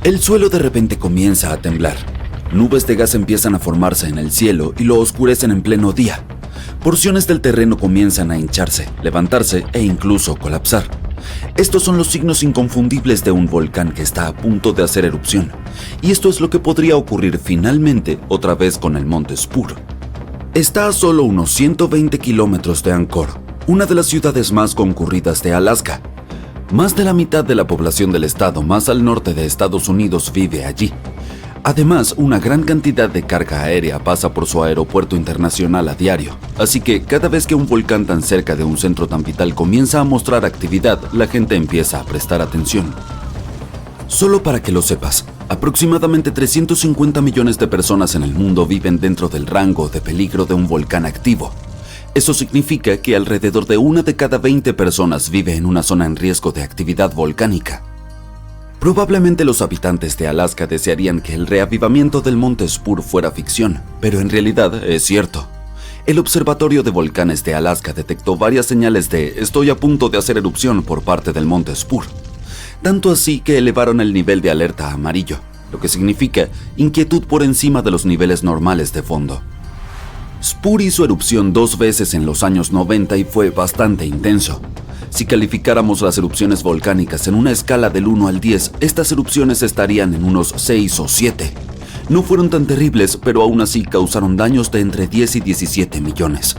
El suelo de repente comienza a temblar. Nubes de gas empiezan a formarse en el cielo y lo oscurecen en pleno día. Porciones del terreno comienzan a hincharse, levantarse e incluso colapsar. Estos son los signos inconfundibles de un volcán que está a punto de hacer erupción. Y esto es lo que podría ocurrir finalmente otra vez con el monte Spur. Está a solo unos 120 kilómetros de Angkor, una de las ciudades más concurridas de Alaska. Más de la mitad de la población del estado más al norte de Estados Unidos vive allí. Además, una gran cantidad de carga aérea pasa por su aeropuerto internacional a diario, así que cada vez que un volcán tan cerca de un centro tan vital comienza a mostrar actividad, la gente empieza a prestar atención. Solo para que lo sepas, aproximadamente 350 millones de personas en el mundo viven dentro del rango de peligro de un volcán activo. Eso significa que alrededor de 1 de cada 20 personas vive en una zona en riesgo de actividad volcánica. Probablemente los habitantes de Alaska desearían que el reavivamiento del monte Spur fuera ficción, pero en realidad es cierto. El Observatorio de Volcanes de Alaska detectó varias señales de "estoy a punto de hacer erupción" por parte del monte Spur. Tanto así que elevaron el nivel de alerta a amarillo, lo que significa inquietud por encima de los niveles normales de fondo. Spur hizo erupción 2 veces en los años 90 y fue bastante intenso. Si calificáramos las erupciones volcánicas en una escala del 1 al 10, estas erupciones estarían en unos 6 o 7. No fueron tan terribles, pero aún así causaron daños de entre 10 y 17 millones.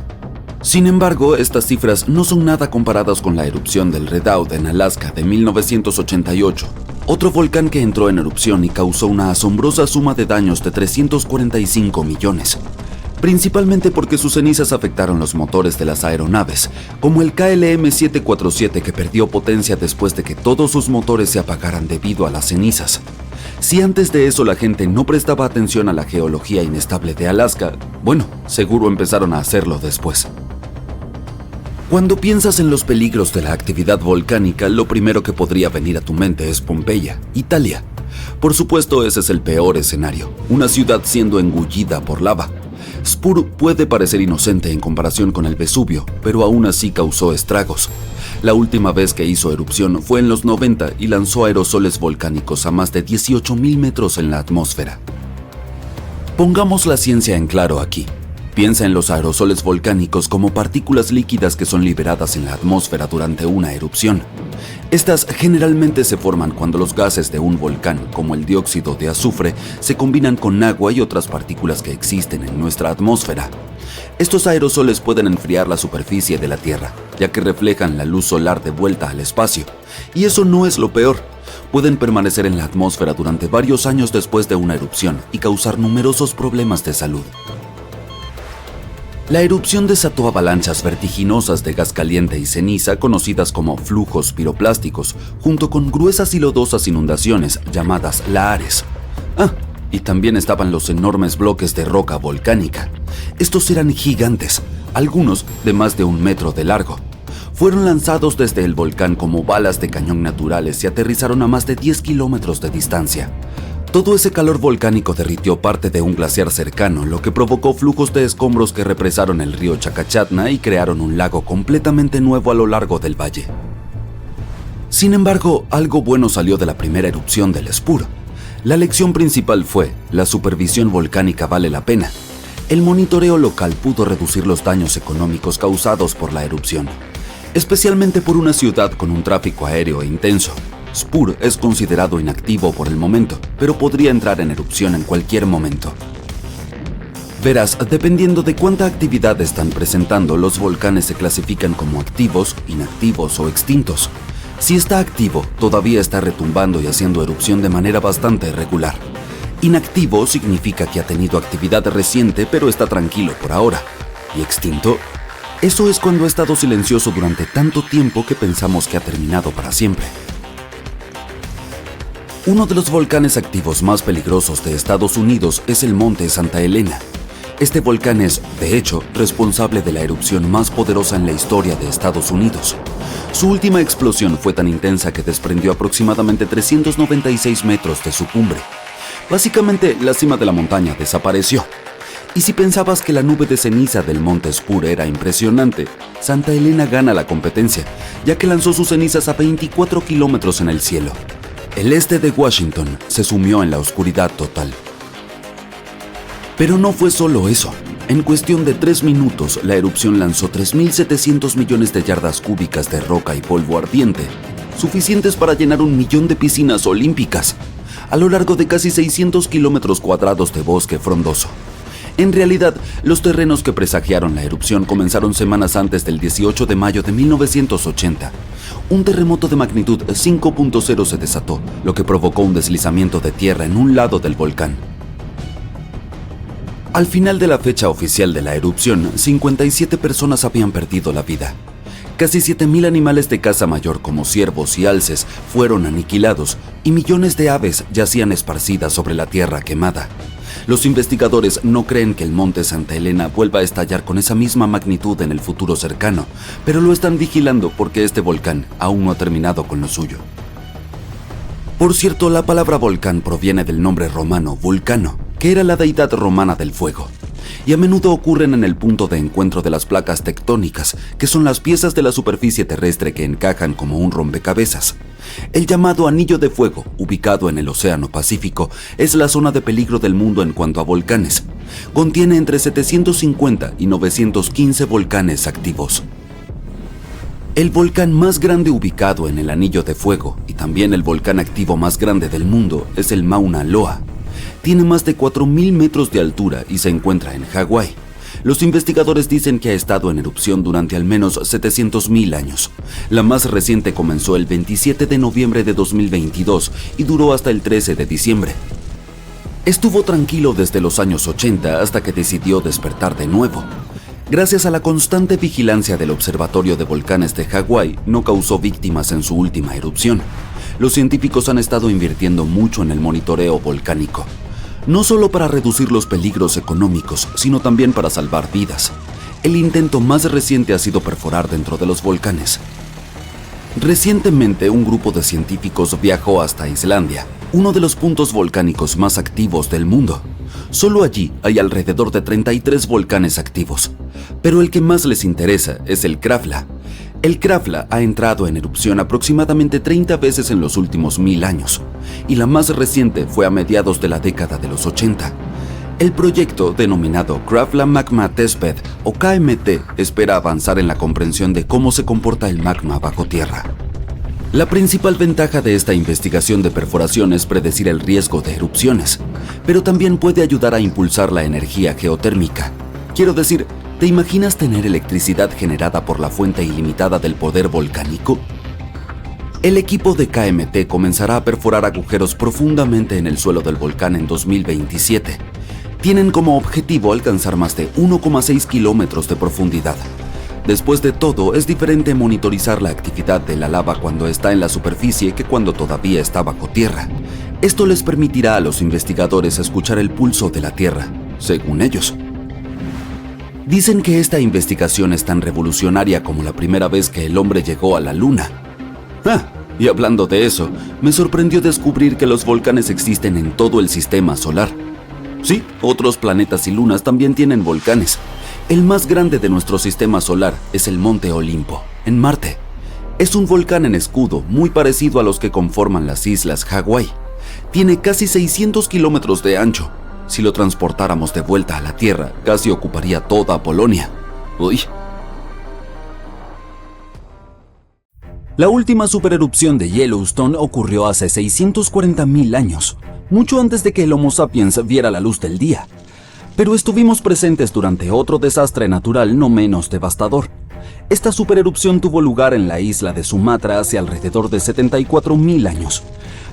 Sin embargo, estas cifras no son nada comparadas con la erupción del Redoubt en Alaska de 1988, otro volcán que entró en erupción y causó una asombrosa suma de daños de 345 millones. Principalmente porque sus cenizas afectaron los motores de las aeronaves, como el KLM-747 que perdió potencia después de que todos sus motores se apagaran debido a las cenizas. Si antes de eso la gente no prestaba atención a la geología inestable de Alaska, bueno, seguro empezaron a hacerlo después. Cuando piensas en los peligros de la actividad volcánica, lo primero que podría venir a tu mente es Pompeya, Italia. Por supuesto, ese es el peor escenario, una ciudad siendo engullida por lava. Spur puede parecer inocente en comparación con el Vesubio, pero aún así causó estragos. La última vez que hizo erupción fue en los 90 y lanzó aerosoles volcánicos a más de 18.000 metros en la atmósfera. Pongamos la ciencia en claro aquí. Piensa en los aerosoles volcánicos como partículas líquidas que son liberadas en la atmósfera durante una erupción. Estas generalmente se forman cuando los gases de un volcán, como el dióxido de azufre, se combinan con agua y otras partículas que existen en nuestra atmósfera. Estos aerosoles pueden enfriar la superficie de la Tierra, ya que reflejan la luz solar de vuelta al espacio. Y eso no es lo peor. Pueden permanecer en la atmósfera durante varios años después de una erupción y causar numerosos problemas de salud. La erupción desató avalanchas vertiginosas de gas caliente y ceniza conocidas como flujos piroplásticos, junto con gruesas y lodosas inundaciones llamadas lahares. Y también estaban los enormes bloques de roca volcánica. Estos eran gigantes, algunos de más de 1 metro de largo. Fueron lanzados desde el volcán como balas de cañón naturales y aterrizaron a más de 10 kilómetros de distancia. Todo ese calor volcánico derritió parte de un glaciar cercano, lo que provocó flujos de escombros que represaron el río Chacachatna y crearon un lago completamente nuevo a lo largo del valle. Sin embargo, algo bueno salió de la primera erupción del Spur. La lección principal fue: la supervisión volcánica vale la pena. El monitoreo local pudo reducir los daños económicos causados por la erupción, especialmente por una ciudad con un tráfico aéreo intenso. Spur es considerado inactivo por el momento, pero podría entrar en erupción en cualquier momento. Verás, dependiendo de cuánta actividad están presentando, los volcanes se clasifican como activos, inactivos o extintos. Si está activo, todavía está retumbando y haciendo erupción de manera bastante regular. Inactivo significa que ha tenido actividad reciente, pero está tranquilo por ahora. ¿Y extinto? Eso es cuando ha estado silencioso durante tanto tiempo que pensamos que ha terminado para siempre. Uno de los volcanes activos más peligrosos de Estados Unidos es el monte Santa Elena. Este volcán es, de hecho, responsable de la erupción más poderosa en la historia de Estados Unidos. Su última explosión fue tan intensa que desprendió aproximadamente 396 metros de su cumbre. Básicamente, la cima de la montaña desapareció. Y si pensabas que la nube de ceniza del monte Spur era impresionante, Santa Elena gana la competencia, ya que lanzó sus cenizas a 24 kilómetros en el cielo. El este de Washington se sumió en la oscuridad total. Pero no fue solo eso. En cuestión de 3 minutos, la erupción lanzó 3.700 millones de yardas cúbicas de roca y polvo ardiente, suficientes para llenar 1 millón de piscinas olímpicas, a lo largo de casi 600 kilómetros cuadrados de bosque frondoso. En realidad, los terrenos que presagiaron la erupción comenzaron semanas antes del 18 de mayo de 1980. Un terremoto de magnitud 5.0 se desató, lo que provocó un deslizamiento de tierra en un lado del volcán. Al final de la fecha oficial de la erupción, 57 personas habían perdido la vida. Casi 7.000 animales de caza mayor como ciervos y alces fueron aniquilados y millones de aves yacían esparcidas sobre la tierra quemada. Los investigadores no creen que el monte Santa Elena vuelva a estallar con esa misma magnitud en el futuro cercano, pero lo están vigilando porque este volcán aún no ha terminado con lo suyo. Por cierto, la palabra volcán proviene del nombre romano Vulcano, que era la deidad romana del fuego, y a menudo ocurren en el punto de encuentro de las placas tectónicas, que son las piezas de la superficie terrestre que encajan como un rompecabezas. El llamado Anillo de Fuego, ubicado en el Océano Pacífico, es la zona de peligro del mundo en cuanto a volcanes. Contiene entre 750 y 915 volcanes activos. El volcán más grande ubicado en el Anillo de Fuego y también el volcán activo más grande del mundo es el Mauna Loa. Tiene más de 4.000 metros de altura y se encuentra en Hawái. Los investigadores dicen que ha estado en erupción durante al menos 700.000 años. La más reciente comenzó el 27 de noviembre de 2022 y duró hasta el 13 de diciembre. Estuvo tranquilo desde los años 80 hasta que decidió despertar de nuevo. Gracias a la constante vigilancia del Observatorio de Volcanes de Hawái, no causó víctimas en su última erupción. Los científicos han estado invirtiendo mucho en el monitoreo volcánico, no solo para reducir los peligros económicos, sino también para salvar vidas. El intento más reciente ha sido perforar dentro de los volcanes. Recientemente, un grupo de científicos viajó hasta Islandia, uno de los puntos volcánicos más activos del mundo. Solo allí hay alrededor de 33 volcanes activos, pero el que más les interesa es el Krafla. El Krafla ha entrado en erupción aproximadamente 30 veces en los últimos 1000 años, y la más reciente fue a mediados de la década de los 80. El proyecto, denominado Krafla Magma Testbed o KMT, espera avanzar en la comprensión de cómo se comporta el magma bajo tierra. La principal ventaja de esta investigación de perforación es predecir el riesgo de erupciones, pero también puede ayudar a impulsar la energía geotérmica. Quiero decir, ¿te imaginas tener electricidad generada por la fuente ilimitada del poder volcánico? El equipo de KMT comenzará a perforar agujeros profundamente en el suelo del volcán en 2027. Tienen como objetivo alcanzar más de 1,6 kilómetros de profundidad. Después de todo, es diferente monitorizar la actividad de la lava cuando está en la superficie que cuando todavía está bajo tierra. Esto les permitirá a los investigadores escuchar el pulso de la Tierra, según ellos. Dicen que esta investigación es tan revolucionaria como la primera vez que el hombre llegó a la Luna. Y hablando de eso, me sorprendió descubrir que los volcanes existen en todo el sistema solar. Sí, otros planetas y lunas también tienen volcanes. El más grande de nuestro sistema solar es el Monte Olimpo, en Marte. Es un volcán en escudo muy parecido a los que conforman las islas Hawái. Tiene casi 600 kilómetros de ancho. Si lo transportáramos de vuelta a la Tierra, casi ocuparía toda Polonia. Uy. La última supererupción de Yellowstone ocurrió hace 640.000 años, mucho antes de que el Homo sapiens viera la luz del día. Pero estuvimos presentes durante otro desastre natural no menos devastador. Esta supererupción tuvo lugar en la isla de Sumatra hace alrededor de 74.000 años.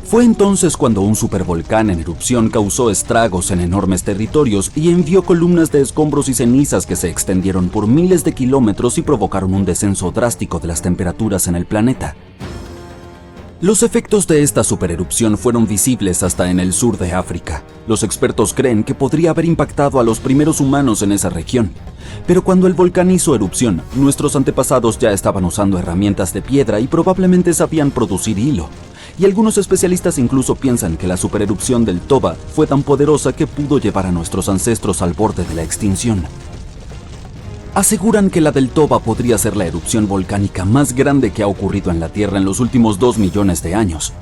Fue entonces cuando un supervolcán en erupción causó estragos en enormes territorios y envió columnas de escombros y cenizas que se extendieron por miles de kilómetros y provocaron un descenso drástico de las temperaturas en el planeta. Los efectos de esta supererupción fueron visibles hasta en el sur de África. Los expertos creen que podría haber impactado a los primeros humanos en esa región. Pero cuando el volcán hizo erupción, nuestros antepasados ya estaban usando herramientas de piedra y probablemente sabían producir hilo. Y algunos especialistas incluso piensan que la supererupción del Toba fue tan poderosa que pudo llevar a nuestros ancestros al borde de la extinción. Aseguran que la del Toba podría ser la erupción volcánica más grande que ha ocurrido en la Tierra en los últimos 2 millones de años.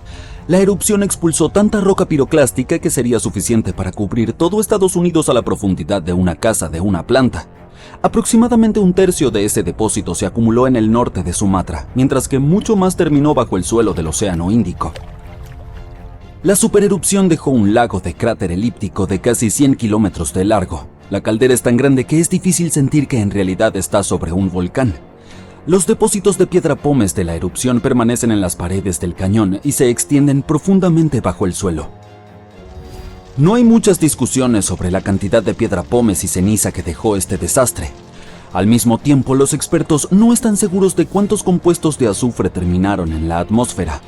La erupción expulsó tanta roca piroclástica que sería suficiente para cubrir todo Estados Unidos a la profundidad de una casa de una planta. Aproximadamente un tercio de ese depósito se acumuló en el norte de Sumatra, mientras que mucho más terminó bajo el suelo del Océano Índico. La supererupción dejó un lago de cráter elíptico de casi 100 kilómetros de largo. La caldera es tan grande que es difícil sentir que en realidad está sobre un volcán. Los depósitos de piedra pómez de la erupción permanecen en las paredes del cañón y se extienden profundamente bajo el suelo. No hay muchas discusiones sobre la cantidad de piedra pómez y ceniza que dejó este desastre. Al mismo tiempo, los expertos no están seguros de cuántos compuestos de azufre terminaron en la atmósfera.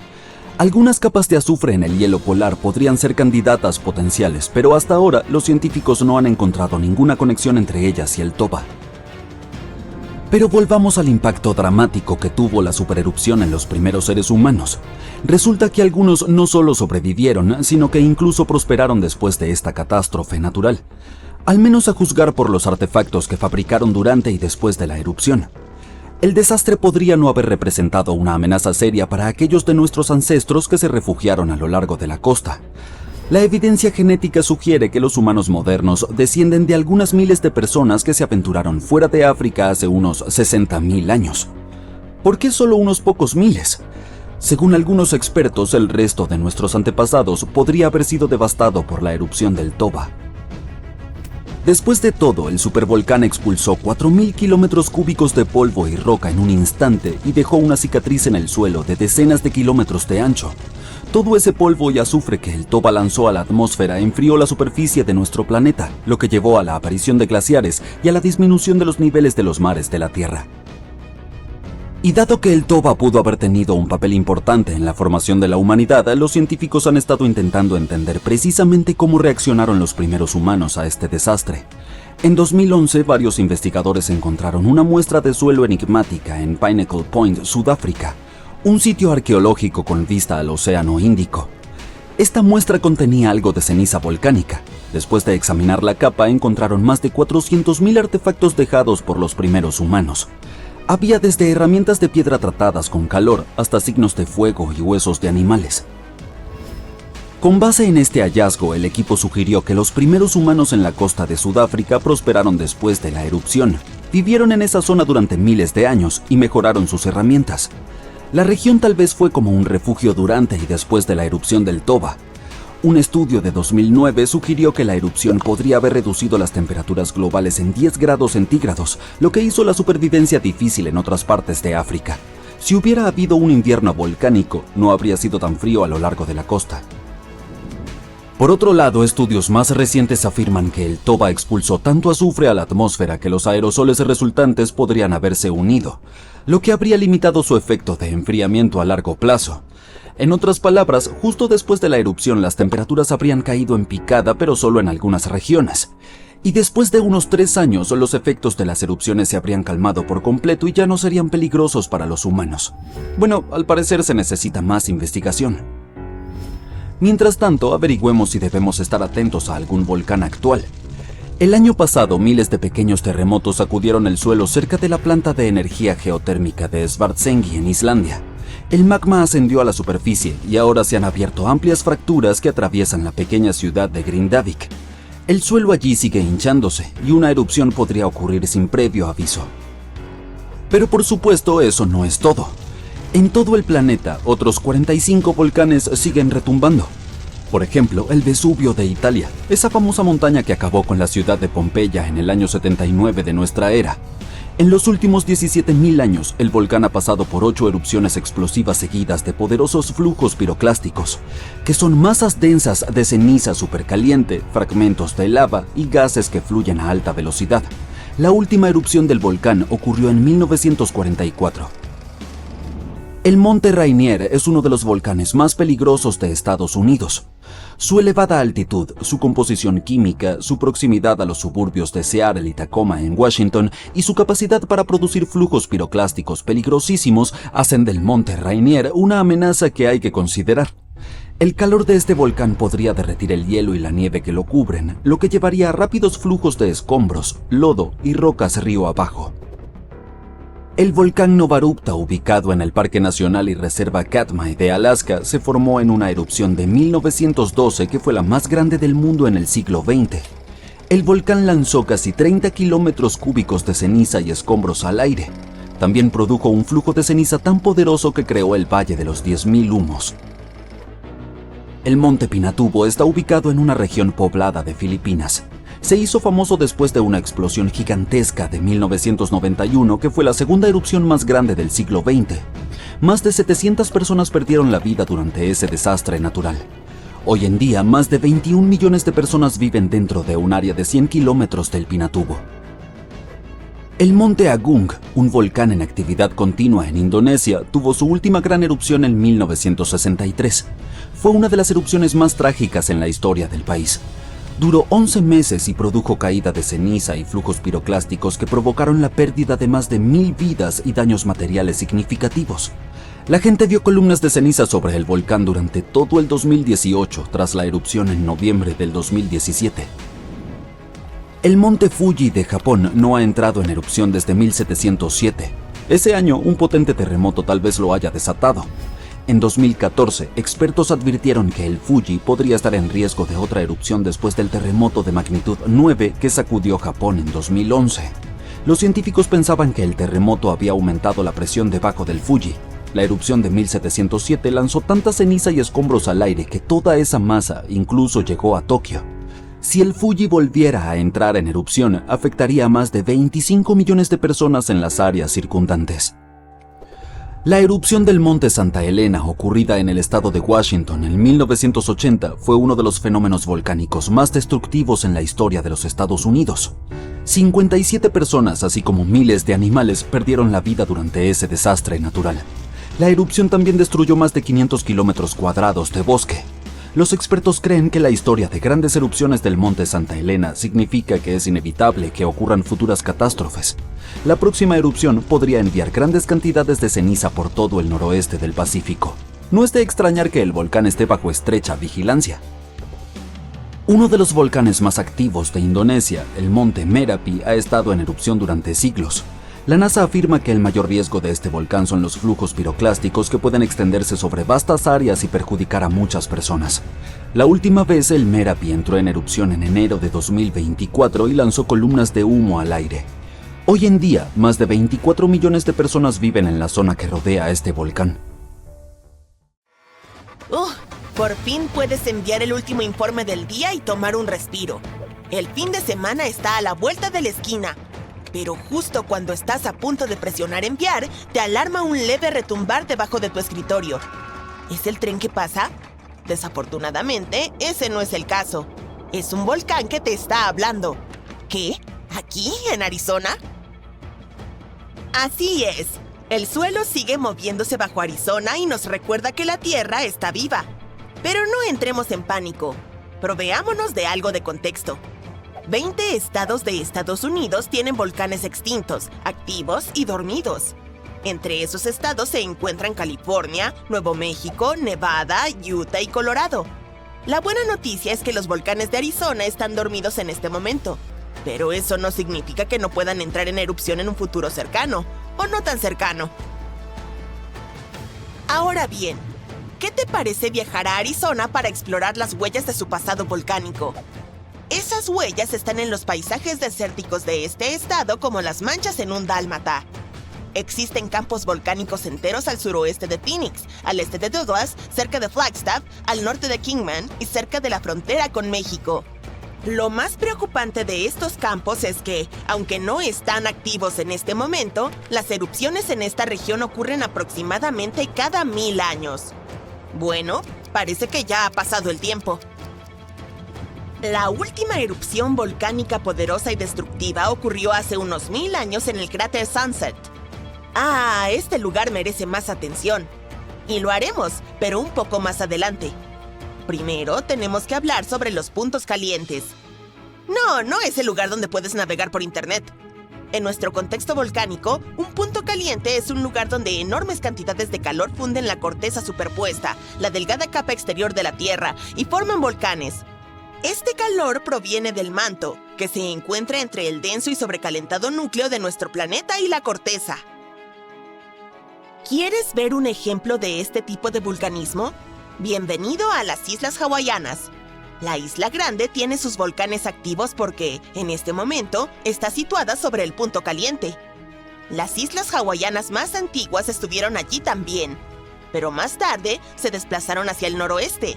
Algunas capas de azufre en el hielo polar podrían ser candidatas potenciales, pero hasta ahora los científicos no han encontrado ninguna conexión entre ellas y el toba. Pero volvamos al impacto dramático que tuvo la supererupción en los primeros seres humanos. Resulta que algunos no solo sobrevivieron, sino que incluso prosperaron después de esta catástrofe natural, al menos a juzgar por los artefactos que fabricaron durante y después de la erupción. El desastre podría no haber representado una amenaza seria para aquellos de nuestros ancestros que se refugiaron a lo largo de la costa. La evidencia genética sugiere que los humanos modernos descienden de algunas miles de personas que se aventuraron fuera de África hace unos 60.000 años. ¿Por qué solo unos pocos miles? Según algunos expertos, el resto de nuestros antepasados podría haber sido devastado por la erupción del Toba. Después de todo, el supervolcán expulsó 4.000 kilómetros cúbicos de polvo y roca en un instante y dejó una cicatriz en el suelo de decenas de kilómetros de ancho. Todo ese polvo y azufre que el Toba lanzó a la atmósfera enfrió la superficie de nuestro planeta, lo que llevó a la aparición de glaciares y a la disminución de los niveles de los mares de la Tierra. Y dado que el Toba pudo haber tenido un papel importante en la formación de la humanidad, los científicos han estado intentando entender precisamente cómo reaccionaron los primeros humanos a este desastre. En 2011, varios investigadores encontraron una muestra de suelo enigmática en Pinnacle Point, Sudáfrica, un sitio arqueológico con vista al Océano Índico. Esta muestra contenía algo de ceniza volcánica. Después de examinar la capa, encontraron más de 400.000 artefactos dejados por los primeros humanos. Había desde herramientas de piedra tratadas con calor hasta signos de fuego y huesos de animales. Con base en este hallazgo, el equipo sugirió que los primeros humanos en la costa de Sudáfrica prosperaron después de la erupción. Vivieron en esa zona durante miles de años y mejoraron sus herramientas. La región tal vez fue como un refugio durante y después de la erupción del Toba. Un estudio de 2009 sugirió que la erupción podría haber reducido las temperaturas globales en 10 grados centígrados, lo que hizo la supervivencia difícil en otras partes de África. Si hubiera habido un invierno volcánico, no habría sido tan frío a lo largo de la costa. Por otro lado, estudios más recientes afirman que el Toba expulsó tanto azufre a la atmósfera que los aerosoles resultantes podrían haberse unido, lo que habría limitado su efecto de enfriamiento a largo plazo. En otras palabras, justo después de la erupción las temperaturas habrían caído en picada, pero solo en algunas regiones. Y después de unos 3 años, los efectos de las erupciones se habrían calmado por completo y ya no serían peligrosos para los humanos. Bueno, al parecer se necesita más investigación. Mientras tanto, averigüemos si debemos estar atentos a algún volcán actual. El año pasado, miles de pequeños terremotos sacudieron el suelo cerca de la planta de energía geotérmica de Svartsengi en Islandia. El magma ascendió a la superficie y ahora se han abierto amplias fracturas que atraviesan la pequeña ciudad de Grindavik. El suelo allí sigue hinchándose y una erupción podría ocurrir sin previo aviso. Pero por supuesto, eso no es todo. En todo el planeta, otros 45 volcanes siguen retumbando. Por ejemplo, el Vesubio de Italia, esa famosa montaña que acabó con la ciudad de Pompeya en el año 79 de nuestra era. En los últimos 17.000 años, el volcán ha pasado por 8 erupciones explosivas seguidas de poderosos flujos piroclásticos, que son masas densas de ceniza supercaliente, fragmentos de lava y gases que fluyen a alta velocidad. La última erupción del volcán ocurrió en 1944. El Monte Rainier es uno de los volcanes más peligrosos de Estados Unidos. Su elevada altitud, su composición química, su proximidad a los suburbios de Seattle y Tacoma en Washington y su capacidad para producir flujos piroclásticos peligrosísimos hacen del Monte Rainier una amenaza que hay que considerar. El calor de este volcán podría derretir el hielo y la nieve que lo cubren, lo que llevaría a rápidos flujos de escombros, lodo y rocas río abajo. El volcán Novarupta, ubicado en el Parque Nacional y Reserva Katmai de Alaska, se formó en una erupción de 1912 que fue la más grande del mundo en el siglo XX. El volcán lanzó casi 30 kilómetros cúbicos de ceniza y escombros al aire. También produjo un flujo de ceniza tan poderoso que creó el Valle de los 10.000 Humos. El monte Pinatubo está ubicado en una región poblada de Filipinas. Se hizo famoso después de una explosión gigantesca de 1991 que fue la segunda erupción más grande del siglo XX. Más de 700 personas perdieron la vida durante ese desastre natural. Hoy en día, más de 21 millones de personas viven dentro de un área de 100 kilómetros del Pinatubo. El monte Agung, un volcán en actividad continua en Indonesia, tuvo su última gran erupción en 1963. Fue una de las erupciones más trágicas en la historia del país. Duró 11 meses y produjo caída de ceniza y flujos piroclásticos que provocaron la pérdida de más de 1.000 vidas y daños materiales significativos. La gente vio columnas de ceniza sobre el volcán durante todo el 2018, tras la erupción en noviembre del 2017. El monte Fuji de Japón no ha entrado en erupción desde 1707. Ese año, un potente terremoto tal vez lo haya desatado. En 2014, expertos advirtieron que el Fuji podría estar en riesgo de otra erupción después del terremoto de magnitud 9 que sacudió Japón en 2011. Los científicos pensaban que el terremoto había aumentado la presión debajo del Fuji. La erupción de 1707 lanzó tanta ceniza y escombros al aire que toda esa masa incluso llegó a Tokio. Si el Fuji volviera a entrar en erupción, afectaría a más de 25 millones de personas en las áreas circundantes. La erupción del monte Santa Elena, ocurrida en el estado de Washington en 1980, fue uno de los fenómenos volcánicos más destructivos en la historia de los Estados Unidos. 57 personas, así como miles de animales, perdieron la vida durante ese desastre natural. La erupción también destruyó más de 500 kilómetros cuadrados de bosque. Los expertos creen que la historia de grandes erupciones del monte Santa Elena significa que es inevitable que ocurran futuras catástrofes. La próxima erupción podría enviar grandes cantidades de ceniza por todo el noroeste del Pacífico. No es de extrañar que el volcán esté bajo estrecha vigilancia. Uno de los volcanes más activos de Indonesia, el monte Merapi, ha estado en erupción durante siglos. La NASA afirma que el mayor riesgo de este volcán son los flujos piroclásticos que pueden extenderse sobre vastas áreas y perjudicar a muchas personas. La última vez el Merapi entró en erupción en enero de 2024 y lanzó columnas de humo al aire. Hoy en día, más de 24 millones de personas viven en la zona que rodea este volcán. Por fin puedes enviar el último informe del día y tomar un respiro. El fin de semana está a la vuelta de la esquina. Pero justo cuando estás a punto de presionar enviar, te alarma un leve retumbar debajo de tu escritorio. ¿Es el tren que pasa? Desafortunadamente, ese no es el caso. Es un volcán que te está hablando. ¿Qué? ¿Aquí, en Arizona? Así es. El suelo sigue moviéndose bajo Arizona y nos recuerda que la Tierra está viva. Pero no entremos en pánico. Proveámonos de algo de contexto. 20 estados de Estados Unidos tienen volcanes extintos, activos y dormidos. Entre esos estados se encuentran California, Nuevo México, Nevada, Utah y Colorado. La buena noticia es que los volcanes de Arizona están dormidos en este momento. Pero eso no significa que no puedan entrar en erupción en un futuro cercano, o no tan cercano. Ahora bien, ¿qué te parece viajar a Arizona para explorar las huellas de su pasado volcánico? Esas huellas están en los paisajes desérticos de este estado como las manchas en un dálmata. Existen campos volcánicos enteros al suroeste de Phoenix, al este de Douglas, cerca de Flagstaff, al norte de Kingman y cerca de la frontera con México. Lo más preocupante de estos campos es que, aunque no están activos en este momento, las erupciones en esta región ocurren aproximadamente cada 1000 años. Bueno, parece que ya ha pasado el tiempo. La última erupción volcánica poderosa y destructiva ocurrió hace unos 1000 años en el cráter Sunset. Este lugar merece más atención. Y lo haremos, pero un poco más adelante. Primero, tenemos que hablar sobre los puntos calientes. No es el lugar donde puedes navegar por internet. En nuestro contexto volcánico, un punto caliente es un lugar donde enormes cantidades de calor funden la corteza superpuesta, la delgada capa exterior de la Tierra, y forman volcanes. Este calor proviene del manto, que se encuentra entre el denso y sobrecalentado núcleo de nuestro planeta y la corteza. ¿Quieres ver un ejemplo de este tipo de vulcanismo? Bienvenido a las Islas Hawaianas. La Isla Grande tiene sus volcanes activos porque, en este momento, está situada sobre el punto caliente. Las Islas Hawaianas más antiguas estuvieron allí también, pero más tarde se desplazaron hacia el noroeste.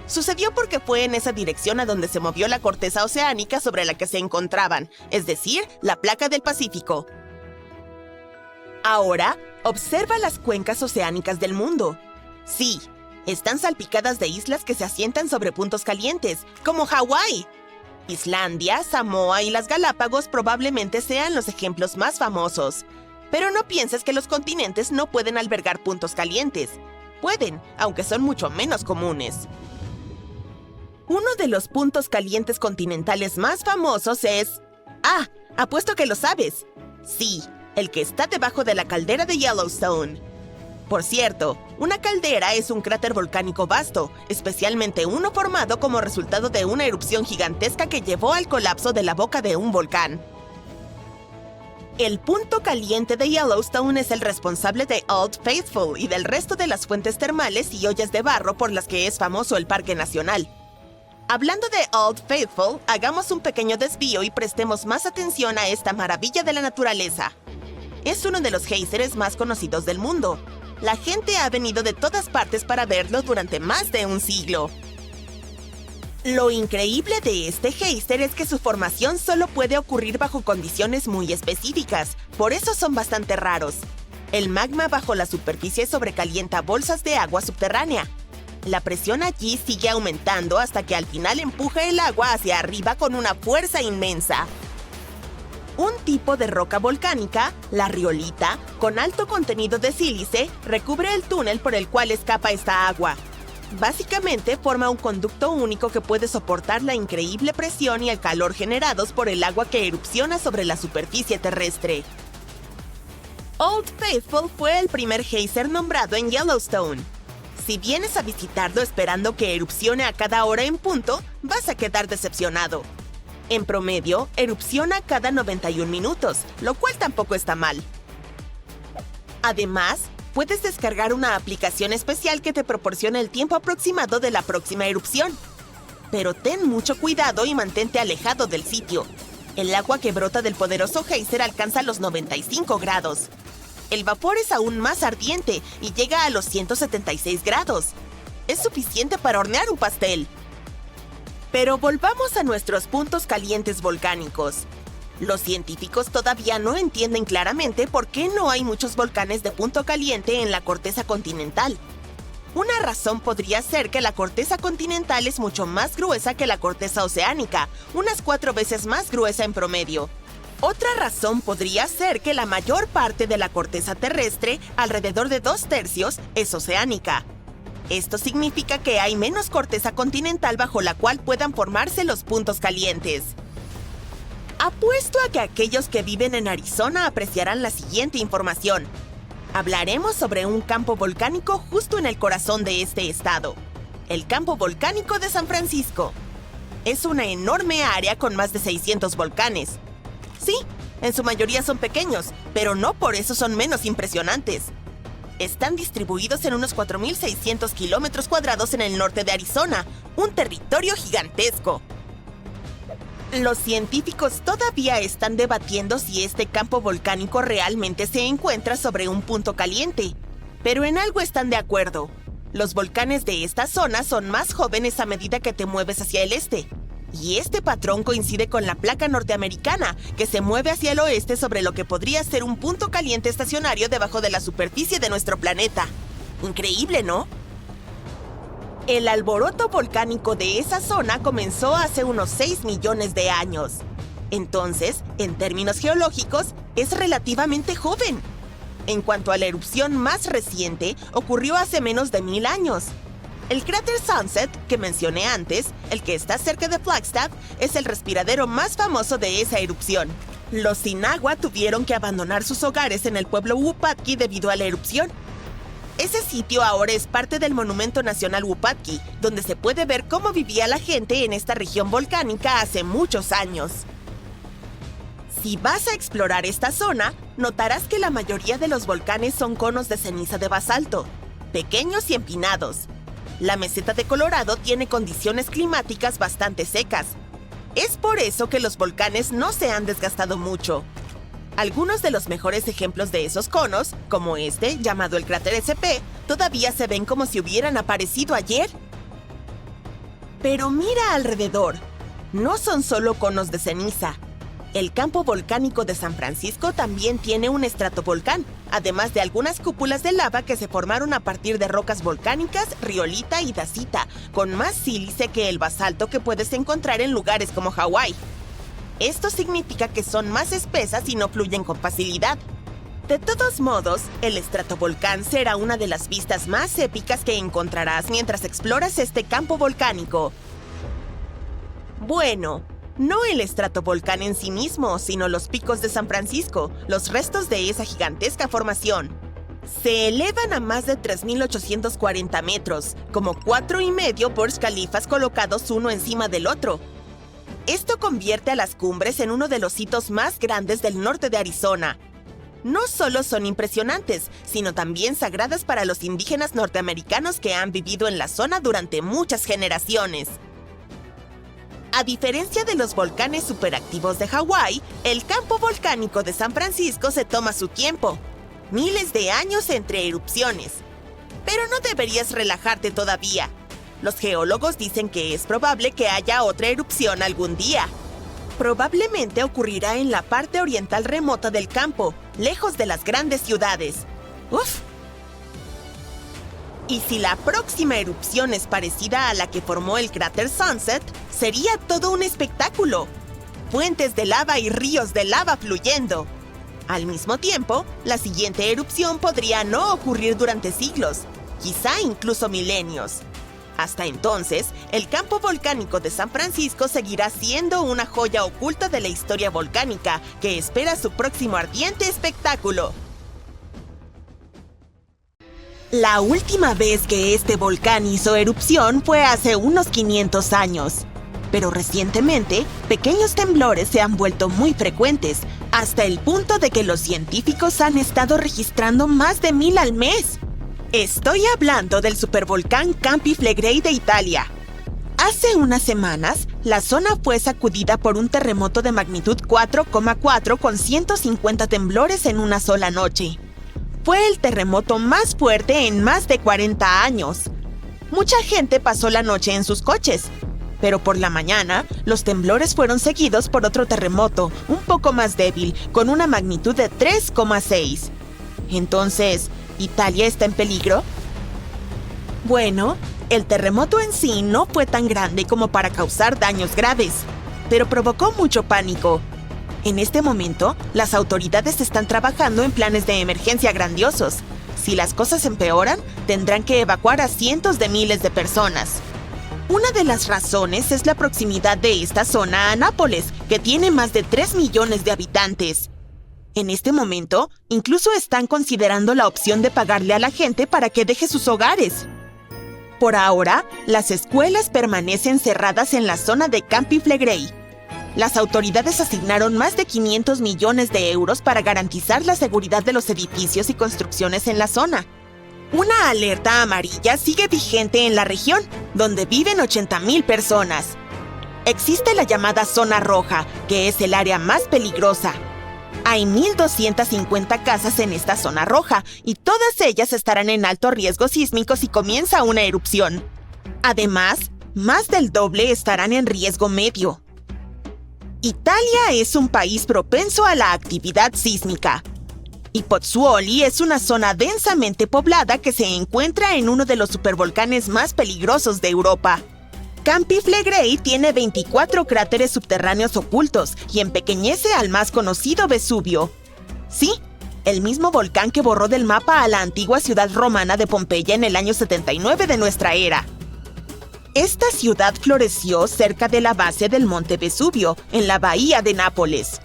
Sucedió porque fue en esa dirección a donde se movió la corteza oceánica sobre la que se encontraban, es decir, la placa del Pacífico. Ahora, observa las cuencas oceánicas del mundo. Sí, están salpicadas de islas que se asientan sobre puntos calientes, como Hawái. Islandia, Samoa y las Galápagos probablemente sean los ejemplos más famosos. Pero no pienses que los continentes no pueden albergar puntos calientes. Pueden, aunque son mucho menos comunes. Uno de los puntos calientes continentales más famosos es... ¡Ah! Apuesto que lo sabes. Sí, el que está debajo de la caldera de Yellowstone. Por cierto, una caldera es un cráter volcánico vasto, especialmente uno formado como resultado de una erupción gigantesca que llevó al colapso de la boca de un volcán. El punto caliente de Yellowstone es el responsable de Old Faithful y del resto de las fuentes termales y ollas de barro por las que es famoso el Parque Nacional. Hablando de Old Faithful, hagamos un pequeño desvío y prestemos más atención a esta maravilla de la naturaleza. Es uno de los géiseres más conocidos del mundo. La gente ha venido de todas partes para verlo durante más de un siglo. Lo increíble de este géiser es que su formación solo puede ocurrir bajo condiciones muy específicas, por eso son bastante raros. El magma bajo la superficie sobrecalienta bolsas de agua subterránea. La presión allí sigue aumentando hasta que al final empuja el agua hacia arriba con una fuerza inmensa. Un tipo de roca volcánica, la riolita, con alto contenido de sílice, recubre el túnel por el cual escapa esta agua. Básicamente forma un conducto único que puede soportar la increíble presión y el calor generados por el agua que erupciona sobre la superficie terrestre. Old Faithful fue el primer geyser nombrado en Yellowstone. Si vienes a visitarlo esperando que erupcione a cada hora en punto, vas a quedar decepcionado. En promedio, erupciona cada 91 minutos, lo cual tampoco está mal. Además, puedes descargar una aplicación especial que te proporciona el tiempo aproximado de la próxima erupción. Pero ten mucho cuidado y mantente alejado del sitio. El agua que brota del poderoso geyser alcanza los 95 grados. El vapor es aún más ardiente y llega a los 176 grados. Es suficiente para hornear un pastel. Pero volvamos a nuestros puntos calientes volcánicos. Los científicos todavía no entienden claramente por qué no hay muchos volcanes de punto caliente en la corteza continental. Una razón podría ser que la corteza continental es mucho más gruesa que la corteza oceánica, unas 4 veces más gruesa en promedio. Otra razón podría ser que la mayor parte de la corteza terrestre, alrededor de 2/3, es oceánica. Esto significa que hay menos corteza continental bajo la cual puedan formarse los puntos calientes. Apuesto a que aquellos que viven en Arizona apreciarán la siguiente información. Hablaremos sobre un campo volcánico justo en el corazón de este estado. El campo volcánico de San Francisco. Es una enorme área con más de 600 volcanes. Sí, en su mayoría son pequeños, pero no por eso son menos impresionantes. Están distribuidos en unos 4.600 kilómetros cuadrados en el norte de Arizona, un territorio gigantesco. Los científicos todavía están debatiendo si este campo volcánico realmente se encuentra sobre un punto caliente, pero en algo están de acuerdo. Los volcanes de esta zona son más jóvenes a medida que te mueves hacia el este. Y este patrón coincide con la placa norteamericana, que se mueve hacia el oeste sobre lo que podría ser un punto caliente estacionario debajo de la superficie de nuestro planeta. Increíble, ¿no? El alboroto volcánico de esa zona comenzó hace unos 6 millones de años. Entonces, en términos geológicos, es relativamente joven. En cuanto a la erupción más reciente, ocurrió hace menos de 1000 años. El cráter Sunset, que mencioné antes, el que está cerca de Flagstaff, es el respiradero más famoso de esa erupción. Los Sinagua tuvieron que abandonar sus hogares en el pueblo Wupatki debido a la erupción. Ese sitio ahora es parte del Monumento Nacional Wupatki, donde se puede ver cómo vivía la gente en esta región volcánica hace muchos años. Si vas a explorar esta zona, notarás que la mayoría de los volcanes son conos de ceniza de basalto, pequeños y empinados. La meseta de Colorado tiene condiciones climáticas bastante secas. Es por eso que los volcanes no se han desgastado mucho. Algunos de los mejores ejemplos de esos conos, como este, llamado el cráter SP, todavía se ven como si hubieran aparecido ayer. Pero mira alrededor. No son solo conos de ceniza. El campo volcánico de San Francisco también tiene un estratovolcán, además de algunas cúpulas de lava que se formaron a partir de rocas volcánicas, riolita y dacita, con más sílice que el basalto que puedes encontrar en lugares como Hawái. Esto significa que son más espesas y no fluyen con facilidad. De todos modos, el estratovolcán será una de las vistas más épicas que encontrarás mientras exploras este campo volcánico. Bueno, no el estratovolcán en sí mismo, sino los picos de San Francisco, los restos de esa gigantesca formación. Se elevan a más de 3.840 metros, como 4,5 Burj Khalifas colocados uno encima del otro. Esto convierte a las cumbres en uno de los hitos más grandes del norte de Arizona. No solo son impresionantes, sino también sagradas para los indígenas norteamericanos que han vivido en la zona durante muchas generaciones. A diferencia de los volcanes superactivos de Hawái, el campo volcánico de San Francisco se toma su tiempo. Miles de años entre erupciones. Pero no deberías relajarte todavía. Los geólogos dicen que es probable que haya otra erupción algún día. Probablemente ocurrirá en la parte oriental remota del campo, lejos de las grandes ciudades. ¡Uf! Y si la próxima erupción es parecida a la que formó el cráter Sunset, sería todo un espectáculo. Fuentes de lava y ríos de lava fluyendo. Al mismo tiempo, la siguiente erupción podría no ocurrir durante siglos, quizá incluso milenios. Hasta entonces, el campo volcánico de San Francisco seguirá siendo una joya oculta de la historia volcánica que espera su próximo ardiente espectáculo. La última vez que este volcán hizo erupción fue hace unos 500 años. Pero recientemente, pequeños temblores se han vuelto muy frecuentes, hasta el punto de que los científicos han estado registrando más de 1,000 al mes. Estoy hablando del supervolcán Campi Flegrei de Italia. Hace unas semanas, la zona fue sacudida por un terremoto de magnitud 4,4 con 150 temblores en una sola noche. Fue el terremoto más fuerte en más de 40 años. Mucha gente pasó la noche en sus coches, pero por la mañana, los temblores fueron seguidos por otro terremoto, un poco más débil, con una magnitud de 3,6. Entonces, ¿Italia está en peligro? Bueno, el terremoto en sí no fue tan grande como para causar daños graves, pero provocó mucho pánico. En este momento, las autoridades están trabajando en planes de emergencia grandiosos. Si las cosas empeoran, tendrán que evacuar a cientos de miles de personas. Una de las razones es la proximidad de esta zona a Nápoles, que tiene más de 3 millones de habitantes. En este momento, incluso están considerando la opción de pagarle a la gente para que deje sus hogares. Por ahora, las escuelas permanecen cerradas en la zona de Campi Flegrei. Las autoridades asignaron más de 500 millones de euros para garantizar la seguridad de los edificios y construcciones en la zona. Una alerta amarilla sigue vigente en la región, donde viven 80,000 personas. Existe la llamada zona roja, que es el área más peligrosa. Hay 1,250 casas en esta zona roja, y todas ellas estarán en alto riesgo sísmico si comienza una erupción. Además, más del doble estarán en riesgo medio. Italia es un país propenso a la actividad sísmica. Y Pozzuoli es una zona densamente poblada que se encuentra en uno de los supervolcanes más peligrosos de Europa. Campi Flegrei tiene 24 cráteres subterráneos ocultos y empequeñece al más conocido Vesubio. Sí, el mismo volcán que borró del mapa a la antigua ciudad romana de Pompeya en el año 79 de nuestra era. Esta ciudad floreció cerca de la base del monte Vesubio, en la bahía de Nápoles.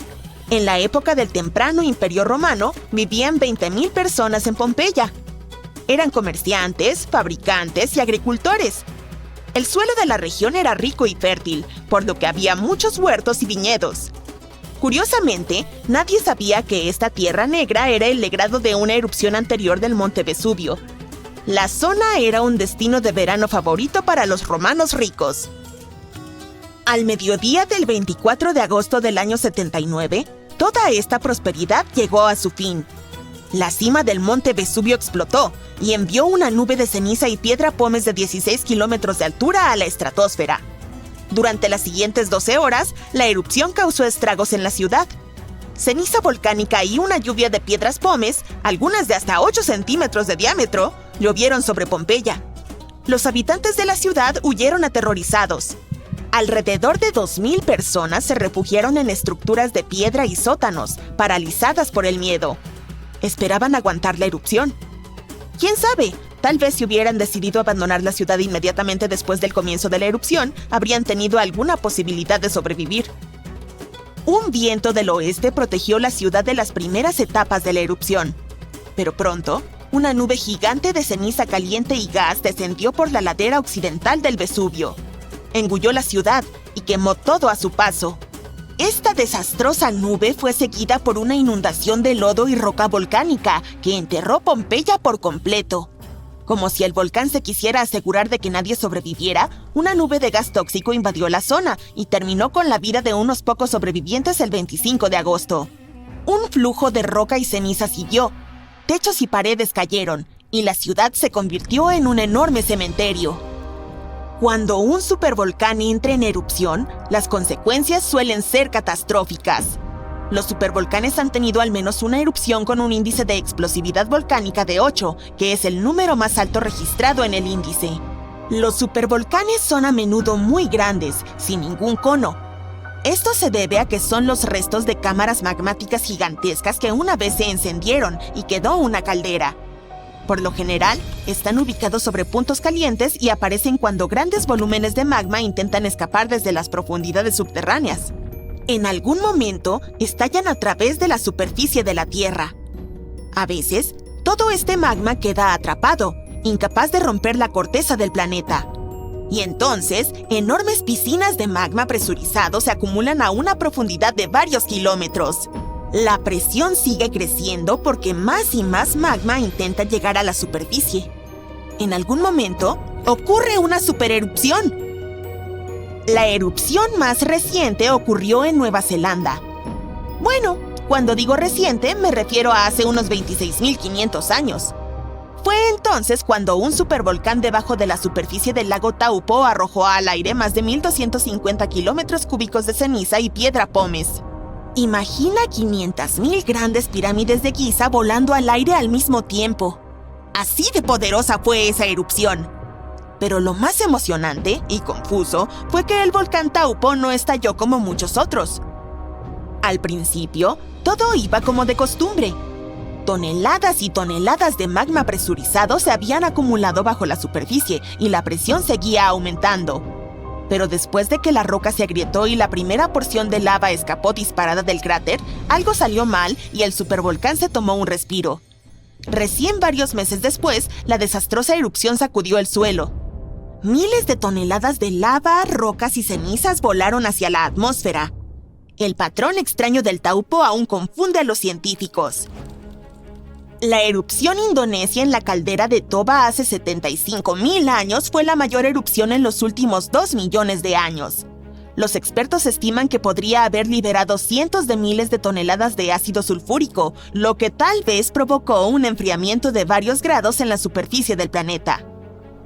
En la época del temprano Imperio Romano, vivían 20,000 personas en Pompeya. Eran comerciantes, fabricantes y agricultores. El suelo de la región era rico y fértil, por lo que había muchos huertos y viñedos. Curiosamente, nadie sabía que esta tierra negra era el legado de una erupción anterior del monte Vesubio. La zona era un destino de verano favorito para los romanos ricos. Al mediodía del 24 de agosto del año 79, toda esta prosperidad llegó a su fin. La cima del monte Vesubio explotó y envió una nube de ceniza y piedra pómez de 16 kilómetros de altura a la estratosfera. Durante las siguientes 12 horas, la erupción causó estragos en la ciudad. Ceniza volcánica y una lluvia de piedras pómez, algunas de hasta 8 centímetros de diámetro, llovieron sobre Pompeya. Los habitantes de la ciudad huyeron aterrorizados. Alrededor de 2,000 personas se refugiaron en estructuras de piedra y sótanos, paralizadas por el miedo. Esperaban aguantar la erupción. ¿Quién sabe? Tal vez si hubieran decidido abandonar la ciudad inmediatamente después del comienzo de la erupción, habrían tenido alguna posibilidad de sobrevivir. Un viento del oeste protegió la ciudad de las primeras etapas de la erupción. Pero pronto, una nube gigante de ceniza caliente y gas descendió por la ladera occidental del Vesubio. Engulló la ciudad y quemó todo a su paso. Esta desastrosa nube fue seguida por una inundación de lodo y roca volcánica que enterró Pompeya por completo. Como si el volcán se quisiera asegurar de que nadie sobreviviera, una nube de gas tóxico invadió la zona y terminó con la vida de unos pocos sobrevivientes el 25 de agosto. Un flujo de roca y ceniza siguió. Techos y paredes cayeron, y la ciudad se convirtió en un enorme cementerio. Cuando un supervolcán entra en erupción, las consecuencias suelen ser catastróficas. Los supervolcanes han tenido al menos una erupción con un índice de explosividad volcánica de 8, que es el número más alto registrado en el índice. Los supervolcanes son a menudo muy grandes, sin ningún cono. Esto se debe a que son los restos de cámaras magmáticas gigantescas que una vez se encendieron y quedó una caldera. Por lo general, están ubicados sobre puntos calientes y aparecen cuando grandes volúmenes de magma intentan escapar desde las profundidades subterráneas. En algún momento, estallan a través de la superficie de la Tierra. A veces, todo este magma queda atrapado, incapaz de romper la corteza del planeta. Y entonces, enormes piscinas de magma presurizado se acumulan a una profundidad de varios kilómetros. La presión sigue creciendo porque más y más magma intenta llegar a la superficie. En algún momento, ocurre una supererupción. La erupción más reciente ocurrió en Nueva Zelanda. Bueno, cuando digo reciente, me refiero a hace unos 26.500 años. Fue entonces cuando un supervolcán debajo de la superficie del lago Taupo arrojó al aire más de 1.250 kilómetros cúbicos de ceniza y piedra pómez. Imagina 500.000 grandes pirámides de Giza volando al aire al mismo tiempo. Así de poderosa fue esa erupción. Pero lo más emocionante y confuso fue que el volcán Taupo no estalló como muchos otros. Al principio, todo iba como de costumbre. Toneladas y toneladas de magma presurizado se habían acumulado bajo la superficie y la presión seguía aumentando. Pero después de que la roca se agrietó y la primera porción de lava escapó disparada del cráter, algo salió mal y el supervolcán se tomó un respiro. Recién varios meses después, la desastrosa erupción sacudió el suelo. Miles de toneladas de lava, rocas y cenizas volaron hacia la atmósfera. El patrón extraño del Taupo aún confunde a los científicos. La erupción indonesia en la caldera de Toba hace 75.000 años fue la mayor erupción en los últimos 2 millones de años. Los expertos estiman que podría haber liberado cientos de miles de toneladas de ácido sulfúrico, lo que tal vez provocó un enfriamiento de varios grados en la superficie del planeta.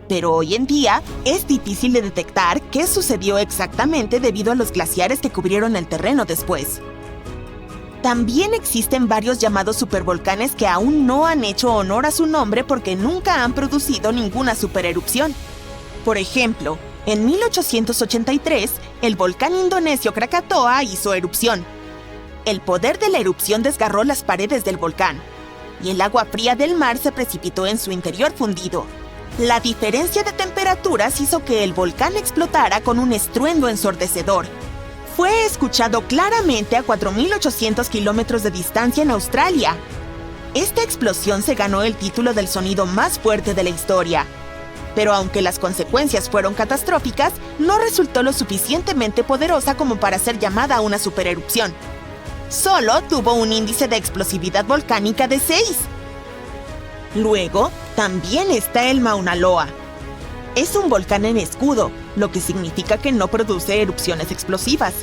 Pero hoy en día, es difícil de detectar qué sucedió exactamente debido a los glaciares que cubrieron el terreno después. También existen varios llamados supervolcanes que aún no han hecho honor a su nombre porque nunca han producido ninguna supererupción. Por ejemplo, en 1883, el volcán indonesio Krakatoa hizo erupción. El poder de la erupción desgarró las paredes del volcán, y el agua fría del mar se precipitó en su interior fundido. La diferencia de temperaturas hizo que el volcán explotara con un estruendo ensordecedor. Fue escuchado claramente a 4.800 kilómetros de distancia en Australia. Esta explosión se ganó el título del sonido más fuerte de la historia. Pero aunque las consecuencias fueron catastróficas, no resultó lo suficientemente poderosa como para ser llamada una supererupción. Solo tuvo un índice de explosividad volcánica de 6. Luego, también está el Mauna Loa. Es un volcán en escudo, lo que significa que no produce erupciones explosivas.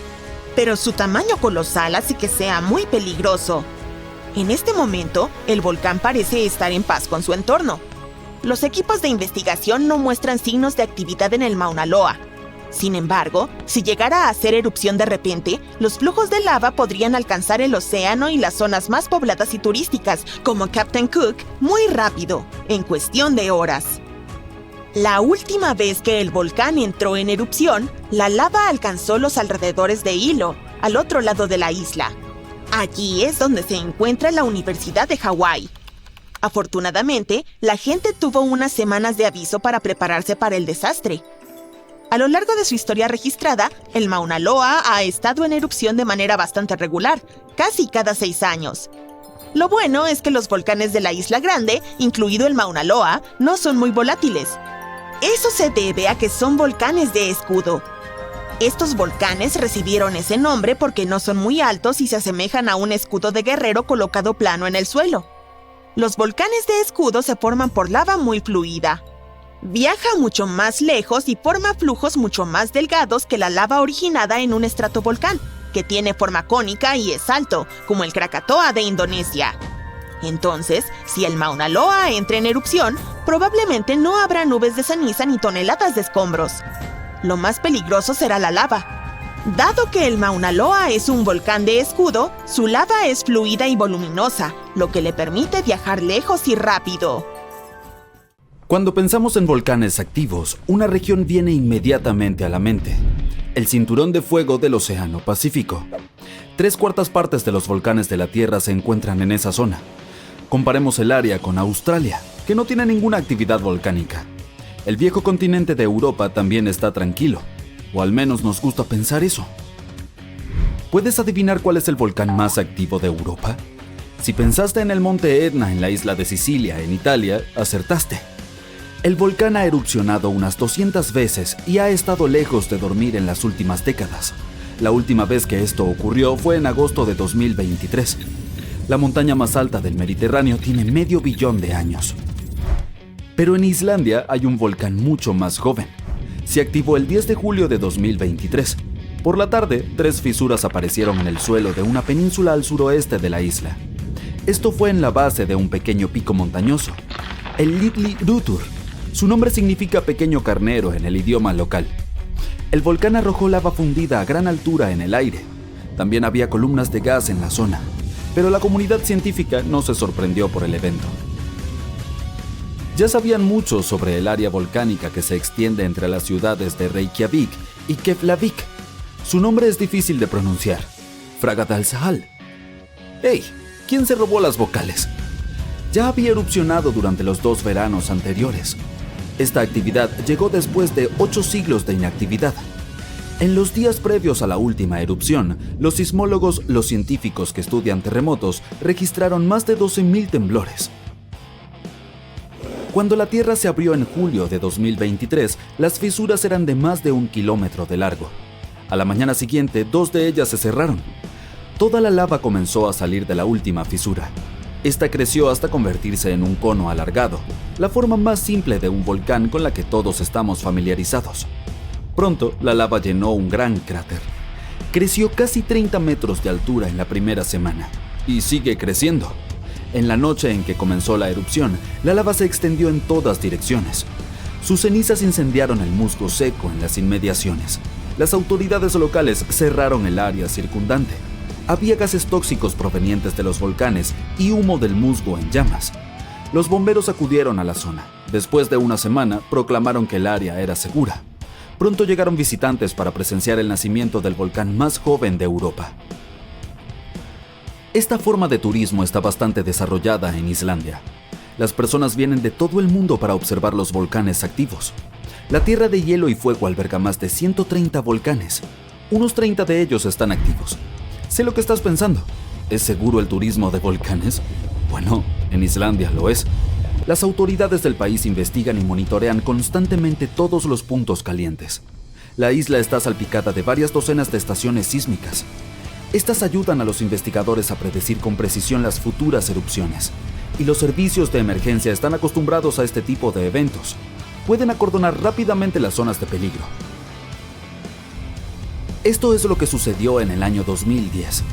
Pero su tamaño colosal hace que sea muy peligroso. En este momento, el volcán parece estar en paz con su entorno. Los equipos de investigación no muestran signos de actividad en el Mauna Loa. Sin embargo, si llegara a hacer erupción de repente, los flujos de lava podrían alcanzar el océano y las zonas más pobladas y turísticas, como Captain Cook, muy rápido, en cuestión de horas. La última vez que el volcán entró en erupción, la lava alcanzó los alrededores de Hilo, al otro lado de la isla. Allí es donde se encuentra la Universidad de Hawái. Afortunadamente, la gente tuvo unas semanas de aviso para prepararse para el desastre. A lo largo de su historia registrada, el Mauna Loa ha estado en erupción de manera bastante regular, casi cada 6 años. Lo bueno es que los volcanes de la Isla Grande, incluido el Mauna Loa, no son muy volátiles. Eso se debe a que son volcanes de escudo. Estos volcanes recibieron ese nombre porque no son muy altos y se asemejan a un escudo de guerrero colocado plano en el suelo. Los volcanes de escudo se forman por lava muy fluida. Viaja mucho más lejos y forma flujos mucho más delgados que la lava originada en un estratovolcán, que tiene forma cónica y es alto, como el Krakatoa de Indonesia. Entonces, si el Mauna Loa entra en erupción, probablemente no habrá nubes de ceniza ni toneladas de escombros. Lo más peligroso será la lava. Dado que el Mauna Loa es un volcán de escudo, su lava es fluida y voluminosa, lo que le permite viajar lejos y rápido. Cuando pensamos en volcanes activos, una región viene inmediatamente a la mente: el cinturón de fuego del Océano Pacífico. 3/4 partes de los volcanes de la Tierra se encuentran en esa zona. Comparemos el área con Australia, que no tiene ninguna actividad volcánica. El viejo continente de Europa también está tranquilo, o al menos nos gusta pensar eso. ¿Puedes adivinar cuál es el volcán más activo de Europa? Si pensaste en el monte Etna en la isla de Sicilia, en Italia, acertaste. El volcán ha erupcionado unas 200 veces y ha estado lejos de dormir en las últimas décadas. La última vez que esto ocurrió fue en agosto de 2023. La montaña más alta del Mediterráneo tiene 500 millones de años. Pero en Islandia hay un volcán mucho más joven. Se activó el 10 de julio de 2023. Por la tarde, 3 fisuras aparecieron en el suelo de una península al suroeste de la isla. Esto fue en la base de un pequeño pico montañoso, el Litli Rutur. Su nombre significa pequeño carnero en el idioma local. El volcán arrojó lava fundida a gran altura en el aire. También había columnas de gas en la zona, pero la comunidad científica no se sorprendió por el evento. Ya sabían mucho sobre el área volcánica que se extiende entre las ciudades de Reykjavik y Keflavik. Su nombre es difícil de pronunciar: Fagradalsfjall. ¡Hey! ¿Quién se robó las vocales? Ya había erupcionado durante los 2 veranos anteriores. Esta actividad llegó después de 8 siglos de inactividad. En los días previos a la última erupción, los sismólogos, los científicos que estudian terremotos, registraron más de 12.000 temblores. Cuando la Tierra se abrió en julio de 2023, las fisuras eran de más de 1 kilómetro de largo. A la mañana siguiente, 2 de ellas se cerraron. Toda la lava comenzó a salir de la última fisura. Esta creció hasta convertirse en un cono alargado, la forma más simple de un volcán con la que todos estamos familiarizados. Pronto, la lava llenó un gran cráter. Creció casi 30 metros de altura en la primera semana, y sigue creciendo. En la noche en que comenzó la erupción, la lava se extendió en todas direcciones. Sus cenizas incendiaron el musgo seco en las inmediaciones. Las autoridades locales cerraron el área circundante. Había gases tóxicos provenientes de los volcanes y humo del musgo en llamas. Los bomberos acudieron a la zona. Después de una semana, proclamaron que el área era segura. Pronto llegaron visitantes para presenciar el nacimiento del volcán más joven de Europa. Esta forma de turismo está bastante desarrollada en Islandia. Las personas vienen de todo el mundo para observar los volcanes activos. La Tierra de Hielo y Fuego alberga más de 130 volcanes. Unos 30 de ellos están activos. Sé lo que estás pensando. ¿Es seguro el turismo de volcanes? Bueno, en Islandia lo es. Las autoridades del país investigan y monitorean constantemente todos los puntos calientes. La isla está salpicada de varias docenas de estaciones sísmicas. Estas ayudan a los investigadores a predecir con precisión las futuras erupciones, y los servicios de emergencia están acostumbrados a este tipo de eventos. Pueden acordonar rápidamente las zonas de peligro. Esto es lo que sucedió en el año 2010.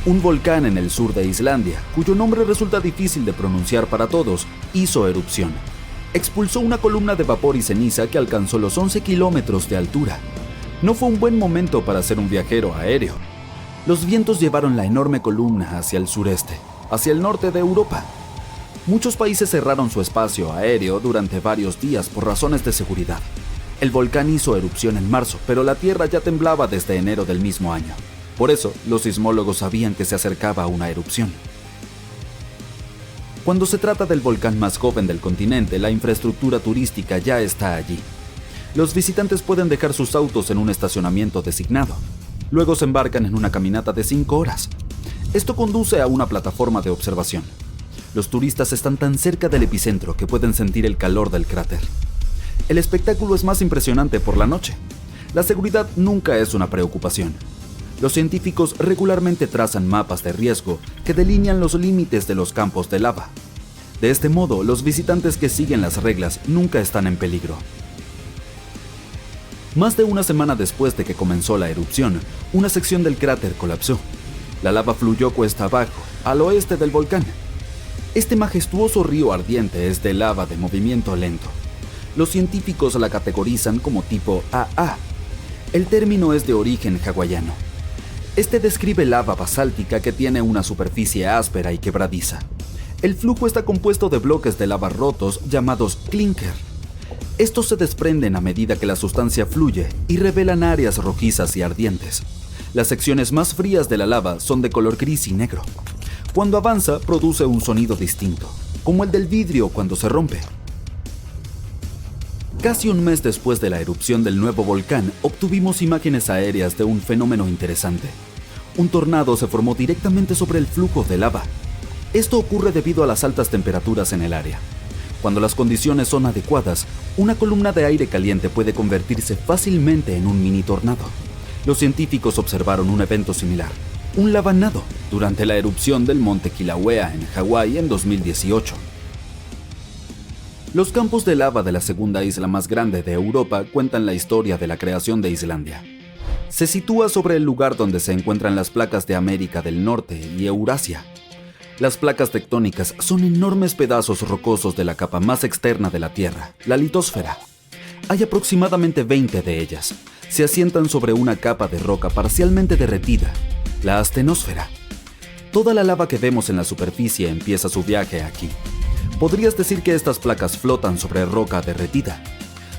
Un volcán en el sur de Islandia, cuyo nombre resulta difícil de pronunciar para todos, hizo erupción. Expulsó una columna de vapor y ceniza que alcanzó los 11 kilómetros de altura. No fue un buen momento para ser un viajero aéreo. Los vientos llevaron la enorme columna hacia el sureste, hacia el norte de Europa. Muchos países cerraron su espacio aéreo durante varios días por razones de seguridad. El volcán hizo erupción en marzo, pero la tierra ya temblaba desde enero del mismo año. Por eso, los sismólogos sabían que se acercaba una erupción. Cuando se trata del volcán más joven del continente, la infraestructura turística ya está allí. Los visitantes pueden dejar sus autos en un estacionamiento designado. Luego se embarcan en una caminata de 5 horas. Esto conduce a una plataforma de observación. Los turistas están tan cerca del epicentro que pueden sentir el calor del cráter. El espectáculo es más impresionante por la noche. La seguridad nunca es una preocupación. Los científicos regularmente trazan mapas de riesgo que delinean los límites de los campos de lava. De este modo, los visitantes que siguen las reglas nunca están en peligro. Más de una semana después de que comenzó la erupción, una sección del cráter colapsó. La lava fluyó cuesta abajo, al oeste del volcán. Este majestuoso río ardiente es de lava de movimiento lento. Los científicos la categorizan como tipo AA. El término es de origen hawaiano. Este describe lava basáltica que tiene una superficie áspera y quebradiza. El flujo está compuesto de bloques de lava rotos llamados clinker. Estos se desprenden a medida que la sustancia fluye y revelan áreas rojizas y ardientes. Las secciones más frías de la lava son de color gris y negro. Cuando avanza, produce un sonido distinto, como el del vidrio cuando se rompe. Casi un mes después de la erupción del nuevo volcán, obtuvimos imágenes aéreas de un fenómeno interesante. Un tornado se formó directamente sobre el flujo de lava. Esto ocurre debido a las altas temperaturas en el área. Cuando las condiciones son adecuadas, una columna de aire caliente puede convertirse fácilmente en un mini tornado. Los científicos observaron un evento similar, un lavanado, durante la erupción del monte Kilauea en Hawái en 2018. Los campos de lava de la segunda isla más grande de Europa cuentan la historia de la creación de Islandia. Se sitúa sobre el lugar donde se encuentran las placas de América del Norte y Eurasia. Las placas tectónicas son enormes pedazos rocosos de la capa más externa de la Tierra, la litosfera. Hay aproximadamente 20 de ellas. Se asientan sobre una capa de roca parcialmente derretida, la astenosfera. Toda la lava que vemos en la superficie empieza su viaje aquí. Podrías decir que estas placas flotan sobre roca derretida.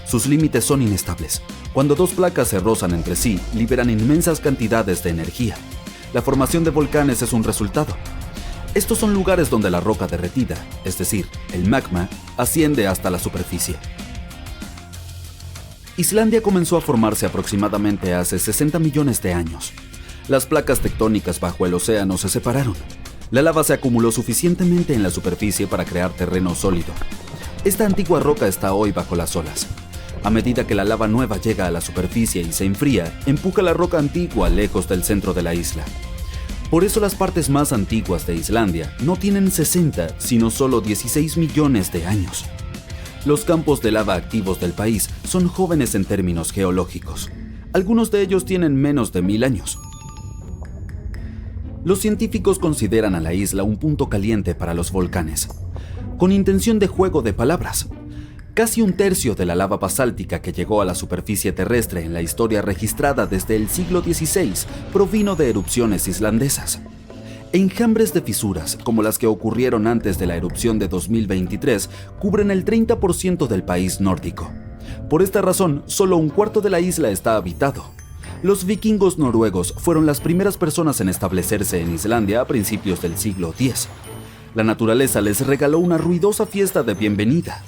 Sus límites son inestables. Cuando dos placas se rozan entre sí, liberan inmensas cantidades de energía. La formación de volcanes es un resultado. Estos son lugares donde la roca derretida, es decir, el magma, asciende hasta la superficie. Islandia comenzó a formarse aproximadamente hace 60 millones de años. Las placas tectónicas bajo el océano se separaron. La lava se acumuló suficientemente en la superficie para crear terreno sólido. Esta antigua roca está hoy bajo las olas. A medida que la lava nueva llega a la superficie y se enfría, empuja la roca antigua lejos del centro de la isla. Por eso las partes más antiguas de Islandia no tienen 60, sino solo 16 millones de años. Los campos de lava activos del país son jóvenes en términos geológicos. Algunos de ellos tienen menos de 1000 años. Los científicos consideran a la isla un punto caliente para los volcanes, con intención de juego de palabras. Casi un tercio de la lava basáltica que llegó a la superficie terrestre en la historia registrada desde el siglo XVI provino de erupciones islandesas. Enjambres de fisuras, como las que ocurrieron antes de la erupción de 2023, cubren el 30% del país nórdico. Por esta razón, solo un cuarto de la isla está habitado. Los vikingos noruegos fueron las primeras personas en establecerse en Islandia a principios del siglo X. La naturaleza les regaló una ruidosa fiesta de bienvenida.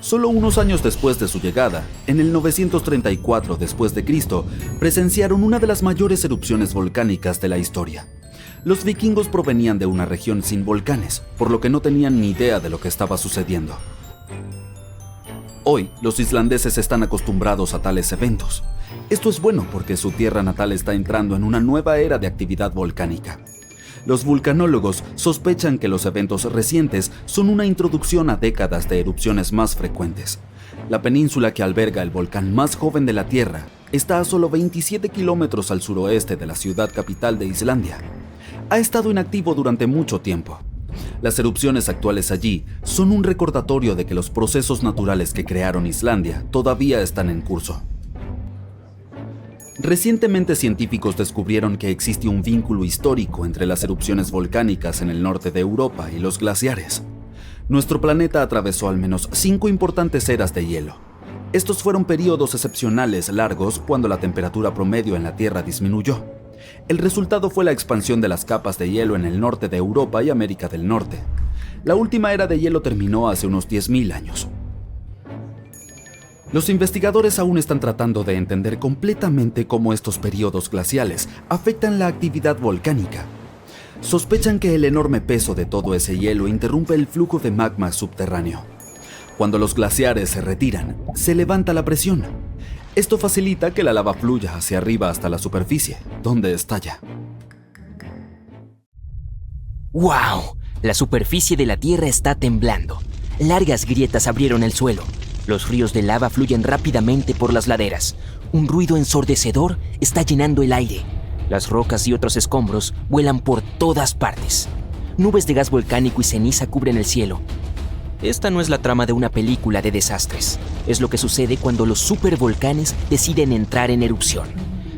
Solo unos años después de su llegada, en el 934 d.C., presenciaron una de las mayores erupciones volcánicas de la historia. Los vikingos provenían de una región sin volcanes, por lo que no tenían ni idea de lo que estaba sucediendo. Hoy, los islandeses están acostumbrados a tales eventos. Esto es bueno porque su tierra natal está entrando en una nueva era de actividad volcánica. Los vulcanólogos sospechan que los eventos recientes son una introducción a décadas de erupciones más frecuentes. La península que alberga el volcán más joven de la Tierra está a solo 27 kilómetros al suroeste de la ciudad capital de Islandia. Ha estado inactivo durante mucho tiempo. Las erupciones actuales allí son un recordatorio de que los procesos naturales que crearon Islandia todavía están en curso. Recientemente científicos descubrieron que existe un vínculo histórico entre las erupciones volcánicas en el norte de Europa y los glaciares. Nuestro planeta atravesó al menos 5 importantes eras de hielo. Estos fueron periodos excepcionales largos cuando la temperatura promedio en la Tierra disminuyó. El resultado fue la expansión de las capas de hielo en el norte de Europa y América del Norte. La última era de hielo terminó hace unos 10.000 años. Los investigadores aún están tratando de entender completamente cómo estos periodos glaciales afectan la actividad volcánica. Sospechan que el enorme peso de todo ese hielo interrumpe el flujo de magma subterráneo. Cuando los glaciares se retiran, se levanta la presión. Esto facilita que la lava fluya hacia arriba hasta la superficie, donde estalla. ¡Wow! La superficie de la Tierra está temblando. Largas grietas abrieron el suelo. Los ríos de lava fluyen rápidamente por las laderas. Un ruido ensordecedor está llenando el aire. Las rocas y otros escombros vuelan por todas partes. Nubes de gas volcánico y ceniza cubren el cielo. Esta no es la trama de una película de desastres. Es lo que sucede cuando los supervolcanes deciden entrar en erupción.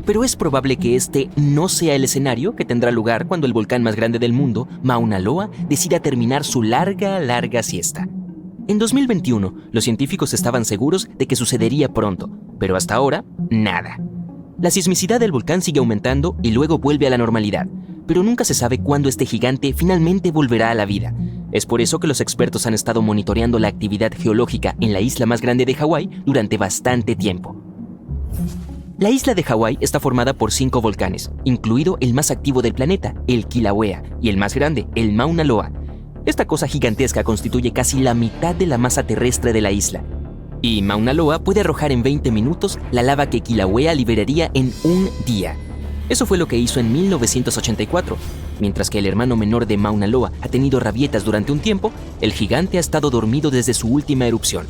Pero es probable que este no sea el escenario que tendrá lugar cuando el volcán más grande del mundo, Mauna Loa, decida terminar su larga siesta. En 2021, los científicos estaban seguros de que sucedería pronto, pero hasta ahora, nada. La sismicidad del volcán sigue aumentando y luego vuelve a la normalidad, pero nunca se sabe cuándo este gigante finalmente volverá a la vida. Es por eso que los expertos han estado monitoreando la actividad geológica en la isla más grande de Hawái durante bastante tiempo. La isla de Hawái está formada por 5 volcanes, incluido el más activo del planeta, el Kilauea, y el más grande, el Mauna Loa. Esta cosa gigantesca constituye casi la mitad de la masa terrestre de la isla. Y Mauna Loa puede arrojar en 20 minutos la lava que Kilauea liberaría en un día. Eso fue lo que hizo en 1984. Mientras que el hermano menor de Mauna Loa ha tenido rabietas durante un tiempo, el gigante ha estado dormido desde su última erupción.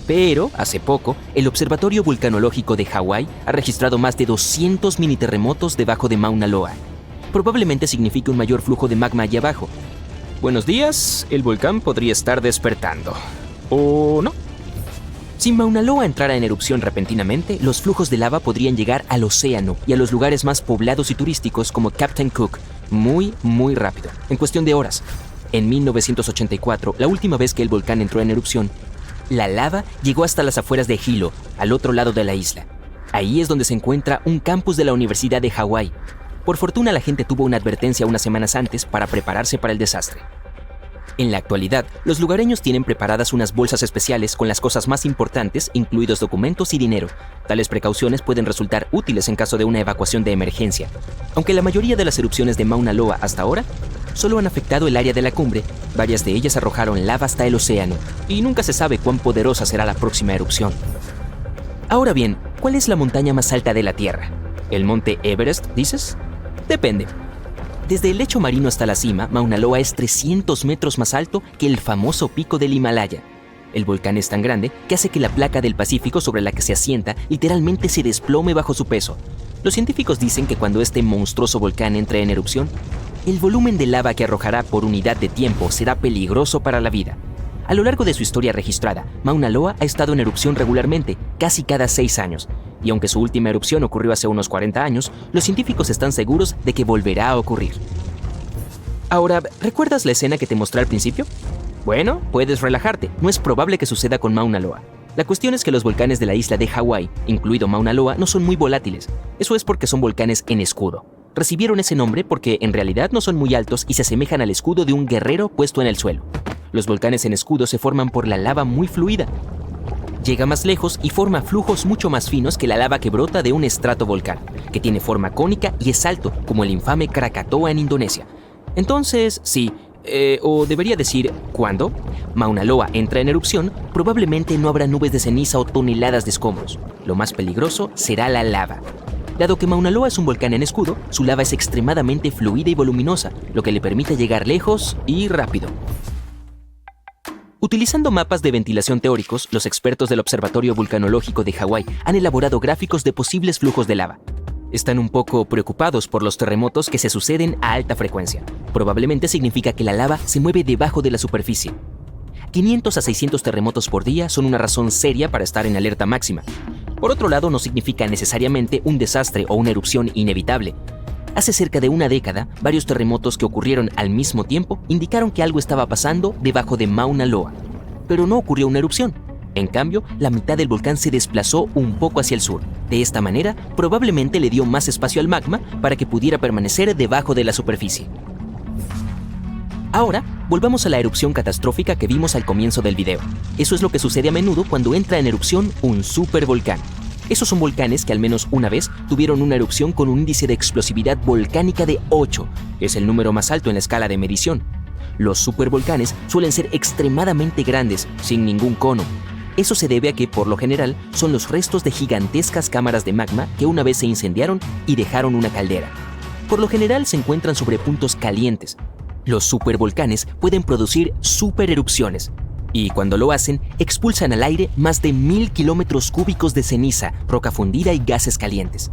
Pero, hace poco, el Observatorio Vulcanológico de Hawái ha registrado más de 200 mini terremotos debajo de Mauna Loa. Probablemente signifique un mayor flujo de magma allí abajo. Buenos días, el volcán podría estar despertando. ¿O no? Si Mauna Loa entrara en erupción repentinamente, los flujos de lava podrían llegar al océano y a los lugares más poblados y turísticos como Captain Cook muy rápido, en cuestión de horas. En 1984, la última vez que el volcán entró en erupción, la lava llegó hasta las afueras de Hilo, al otro lado de la isla. Ahí es donde se encuentra un campus de la Universidad de Hawái. Por fortuna, la gente tuvo una advertencia unas semanas antes para prepararse para el desastre. En la actualidad, los lugareños tienen preparadas unas bolsas especiales con las cosas más importantes, incluidos documentos y dinero. Tales precauciones pueden resultar útiles en caso de una evacuación de emergencia. Aunque la mayoría de las erupciones de Mauna Loa hasta ahora solo han afectado el área de la cumbre, varias de ellas arrojaron lava hasta el océano, y nunca se sabe cuán poderosa será la próxima erupción. Ahora bien, ¿cuál es la montaña más alta de la Tierra? ¿El monte Everest, dices? Depende. Desde el lecho marino hasta la cima, Mauna Loa es 300 metros más alto que el famoso pico del Himalaya. El volcán es tan grande que hace que la placa del Pacífico sobre la que se asienta literalmente se desplome bajo su peso. Los científicos dicen que cuando este monstruoso volcán entre en erupción, el volumen de lava que arrojará por unidad de tiempo será peligroso para la vida. A lo largo de su historia registrada, Mauna Loa ha estado en erupción regularmente, casi cada 6 años. Y aunque su última erupción ocurrió hace unos 40 años, los científicos están seguros de que volverá a ocurrir. Ahora, ¿recuerdas la escena que te mostré al principio? Bueno, puedes relajarte, no es probable que suceda con Mauna Loa. La cuestión es que los volcanes de la isla de Hawái, incluido Mauna Loa, no son muy volátiles. Eso es porque son volcanes en escudo. Recibieron ese nombre porque en realidad no son muy altos y se asemejan al escudo de un guerrero puesto en el suelo. Los volcanes en escudo se forman por la lava muy fluida. Llega más lejos y forma flujos mucho más finos que la lava que brota de un estratovolcán, que tiene forma cónica y es alto, como el infame Krakatoa en Indonesia. Entonces, sí, o debería decir, cuando Mauna Loa entra en erupción, probablemente no habrá nubes de ceniza o toneladas de escombros. Lo más peligroso será la lava. Dado que Mauna Loa es un volcán en escudo, su lava es extremadamente fluida y voluminosa, lo que le permite llegar lejos y rápido. Utilizando mapas de ventilación teóricos, los expertos del Observatorio Vulcanológico de Hawái han elaborado gráficos de posibles flujos de lava. Están un poco preocupados por los terremotos que se suceden a alta frecuencia. Probablemente significa que la lava se mueve debajo de la superficie. 500 a 600 terremotos por día son una razón seria para estar en alerta máxima. Por otro lado, no significa necesariamente un desastre o una erupción inevitable. Hace cerca de una década, varios terremotos que ocurrieron al mismo tiempo indicaron que algo estaba pasando debajo de Mauna Loa. Pero no ocurrió una erupción. En cambio, la mitad del volcán se desplazó un poco hacia el sur. De esta manera, probablemente le dio más espacio al magma para que pudiera permanecer debajo de la superficie. Ahora, volvamos a la erupción catastrófica que vimos al comienzo del video. Eso es lo que sucede a menudo cuando entra en erupción un supervolcán. Esos son volcanes que al menos una vez tuvieron una erupción con un índice de explosividad volcánica de 8. Es el número más alto en la escala de medición. Los supervolcanes suelen ser extremadamente grandes, sin ningún cono. Eso se debe a que, por lo general, son los restos de gigantescas cámaras de magma que una vez se incendiaron y dejaron una caldera. Por lo general se encuentran sobre puntos calientes. Los supervolcanes pueden producir supererupciones, y cuando lo hacen, expulsan al aire más de 1000 kilómetros cúbicos de ceniza, roca fundida y gases calientes.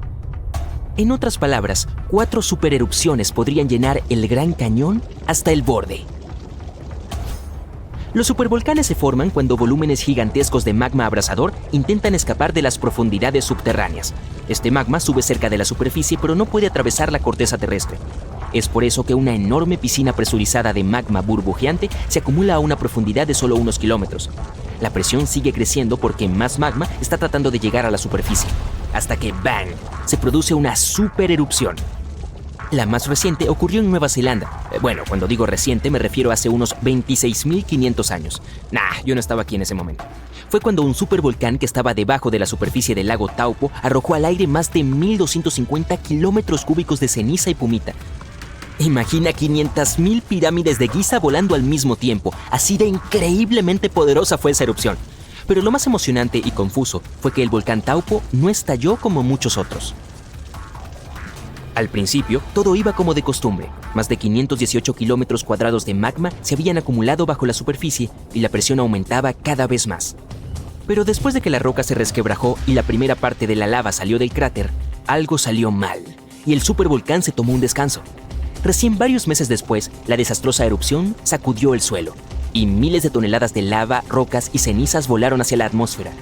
En otras palabras, 4 supererupciones podrían llenar el Gran Cañón hasta el borde. Los supervolcanes se forman cuando volúmenes gigantescos de magma abrasador intentan escapar de las profundidades subterráneas. Este magma sube cerca de la superficie, pero no puede atravesar la corteza terrestre. Es por eso que una enorme piscina presurizada de magma burbujeante se acumula a una profundidad de solo unos kilómetros. La presión sigue creciendo porque más magma está tratando de llegar a la superficie, hasta que ¡bang!, se produce una supererupción. La más reciente ocurrió en Nueva Zelanda. Bueno, cuando digo reciente me refiero a hace unos 26.500 años. Yo no estaba aquí en ese momento. Fue cuando un supervolcán que estaba debajo de la superficie del lago Taupo arrojó al aire más de 1.250 kilómetros cúbicos de ceniza y pumita. Imagina 500.000 pirámides de Giza volando al mismo tiempo. Así de increíblemente poderosa fue esa erupción. Pero lo más emocionante y confuso fue que el volcán Taupo no estalló como muchos otros. Al principio, todo iba como de costumbre. Más de 518 kilómetros cuadrados de magma se habían acumulado bajo la superficie y la presión aumentaba cada vez más. Pero después de que la roca se resquebrajó y la primera parte de la lava salió del cráter, algo salió mal y el supervolcán se tomó un descanso. Recién varios meses después, la desastrosa erupción sacudió el suelo y miles de toneladas de lava, rocas y cenizas volaron hacia la atmósfera.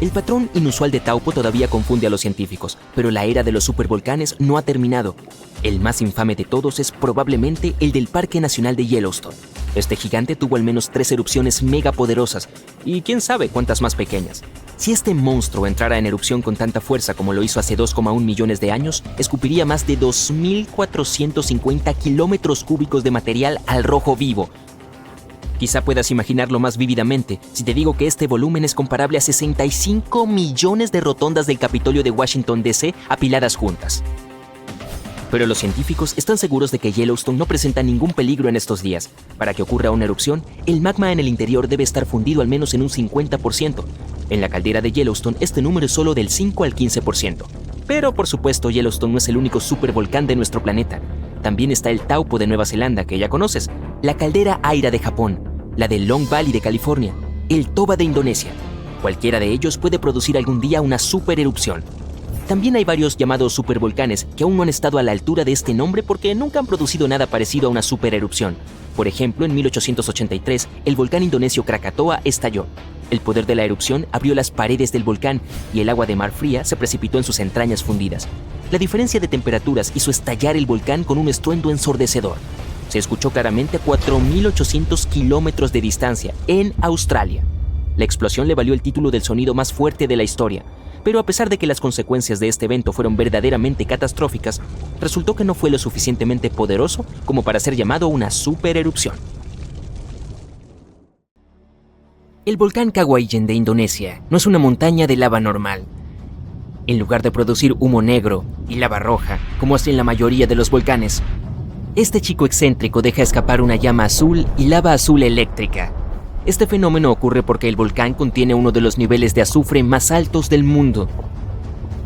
El patrón inusual de Taupo todavía confunde a los científicos, pero la era de los supervolcanes no ha terminado. El más infame de todos es probablemente el del Parque Nacional de Yellowstone. Este gigante tuvo al menos 3 erupciones megapoderosas, y quién sabe cuántas más pequeñas. Si este monstruo entrara en erupción con tanta fuerza como lo hizo hace 2,1 millones de años, escupiría más de 2.450 kilómetros cúbicos de material al rojo vivo. Quizá puedas imaginarlo más vívidamente si te digo que este volumen es comparable a 65 millones de rotondas del Capitolio de Washington, D.C. apiladas juntas. Pero los científicos están seguros de que Yellowstone no presenta ningún peligro en estos días. Para que ocurra una erupción, el magma en el interior debe estar fundido al menos en un 50%. En la caldera de Yellowstone, este número es solo del 5 al 15%. Pero, por supuesto, Yellowstone no es el único supervolcán de nuestro planeta. También está el Taupo de Nueva Zelanda, que ya conoces, la caldera Aira de Japón, la del Long Valley de California, el Toba de Indonesia. Cualquiera de ellos puede producir algún día una supererupción. También hay varios llamados supervolcanes que aún no han estado a la altura de este nombre porque nunca han producido nada parecido a una supererupción. Por ejemplo, en 1883, el volcán indonesio Krakatoa estalló. El poder de la erupción abrió las paredes del volcán y el agua de mar fría se precipitó en sus entrañas fundidas. La diferencia de temperaturas hizo estallar el volcán con un estruendo ensordecedor. Se escuchó claramente a 4.800 kilómetros de distancia, en Australia. La explosión le valió el título del sonido más fuerte de la historia, pero a pesar de que las consecuencias de este evento fueron verdaderamente catastróficas, resultó que no fue lo suficientemente poderoso como para ser llamado una supererupción. El volcán Kawayan de Indonesia no es una montaña de lava normal. En lugar de producir humo negro y lava roja, como hacen la mayoría de los volcanes, Este chico excéntrico deja escapar una llama azul y lava azul eléctrica. Este fenómeno ocurre porque el volcán contiene uno de los niveles de azufre más altos del mundo.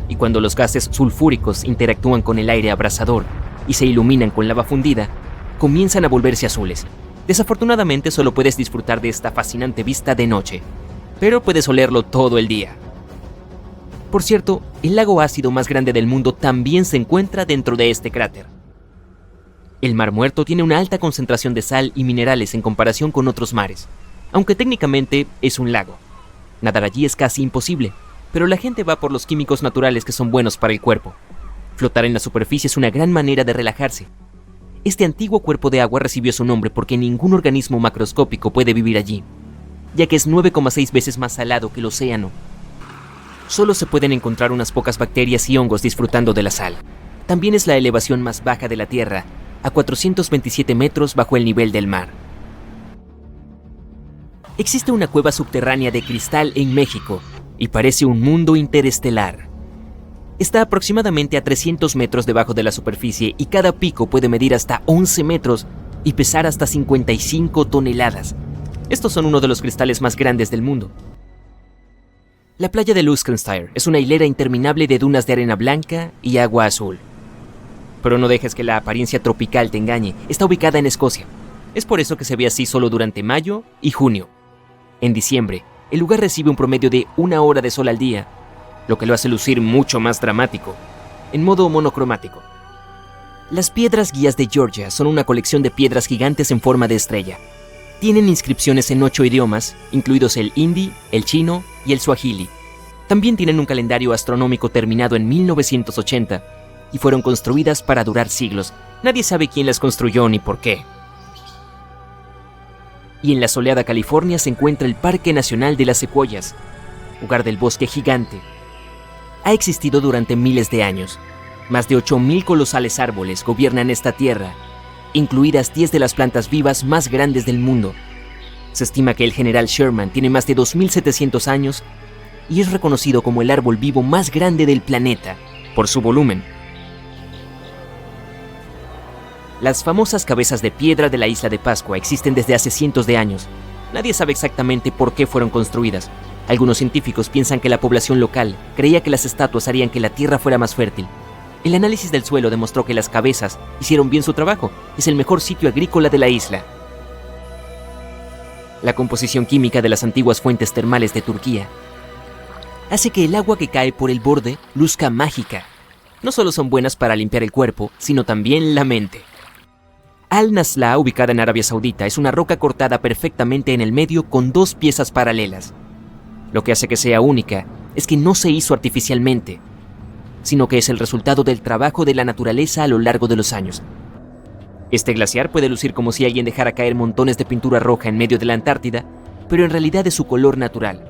Y cuando los gases sulfúricos interactúan con el aire abrasador y se iluminan con lava fundida, comienzan a volverse azules. Desafortunadamente solo puedes disfrutar de esta fascinante vista de noche, pero puedes olerlo todo el día. Por cierto, el lago ácido más grande del mundo también se encuentra dentro de este cráter. El Mar Muerto tiene una alta concentración de sal y minerales en comparación con otros mares, aunque técnicamente es un lago. Nadar allí es casi imposible, pero la gente va por los químicos naturales que son buenos para el cuerpo. Flotar en la superficie es una gran manera de relajarse. Este antiguo cuerpo de agua recibió su nombre porque ningún organismo macroscópico puede vivir allí, ya que es 9,6 veces más salado que el océano. Solo se pueden encontrar unas pocas bacterias y hongos disfrutando de la sal. También es la elevación más baja de la Tierra, a 427 metros bajo el nivel del mar. Existe una cueva subterránea de cristal en México y parece un mundo interestelar. Está aproximadamente a 300 metros debajo de la superficie y cada pico puede medir hasta 11 metros y pesar hasta 55 toneladas. Estos son uno de los cristales más grandes del mundo. La playa de Luskenstein es una hilera interminable de dunas de arena blanca y agua azul. Pero no dejes que la apariencia tropical te engañe, está ubicada en Escocia. Es por eso que se ve así solo durante mayo y junio. En diciembre, el lugar recibe un promedio de 1 hora de sol al día, lo que lo hace lucir mucho más dramático, en modo monocromático. Las piedras guías de Georgia son una colección de piedras gigantes en forma de estrella. Tienen inscripciones en 8 idiomas, incluidos el hindi, el chino y el suajili. También tienen un calendario astronómico terminado en 1980 y fueron construidas para durar siglos. Nadie sabe quién las construyó ni por qué. Y en la soleada California se encuentra el Parque Nacional de las Secuoyas, lugar del bosque gigante. Ha existido durante miles de años. Más de 8,000 colosales árboles gobiernan esta tierra, incluidas 10 de las plantas vivas más grandes del mundo. Se estima que el general Sherman tiene más de 2.700 años y es reconocido como el árbol vivo más grande del planeta, por su volumen. Las famosas cabezas de piedra de la isla de Pascua existen desde hace cientos de años. Nadie sabe exactamente por qué fueron construidas. Algunos científicos piensan que la población local creía que las estatuas harían que la tierra fuera más fértil. El análisis del suelo demostró que las cabezas hicieron bien su trabajo. Es el mejor sitio agrícola de la isla. La composición química de las antiguas fuentes termales de Turquía hace que el agua que cae por el borde luzca mágica. No solo son buenas para limpiar el cuerpo, sino también la mente. Al-Nasla, ubicada en Arabia Saudita, es una roca cortada perfectamente en el medio con 2 piezas paralelas. Lo que hace que sea única es que no se hizo artificialmente, sino que es el resultado del trabajo de la naturaleza a lo largo de los años. Este glaciar puede lucir como si alguien dejara caer montones de pintura roja en medio de la Antártida, pero en realidad es su color natural.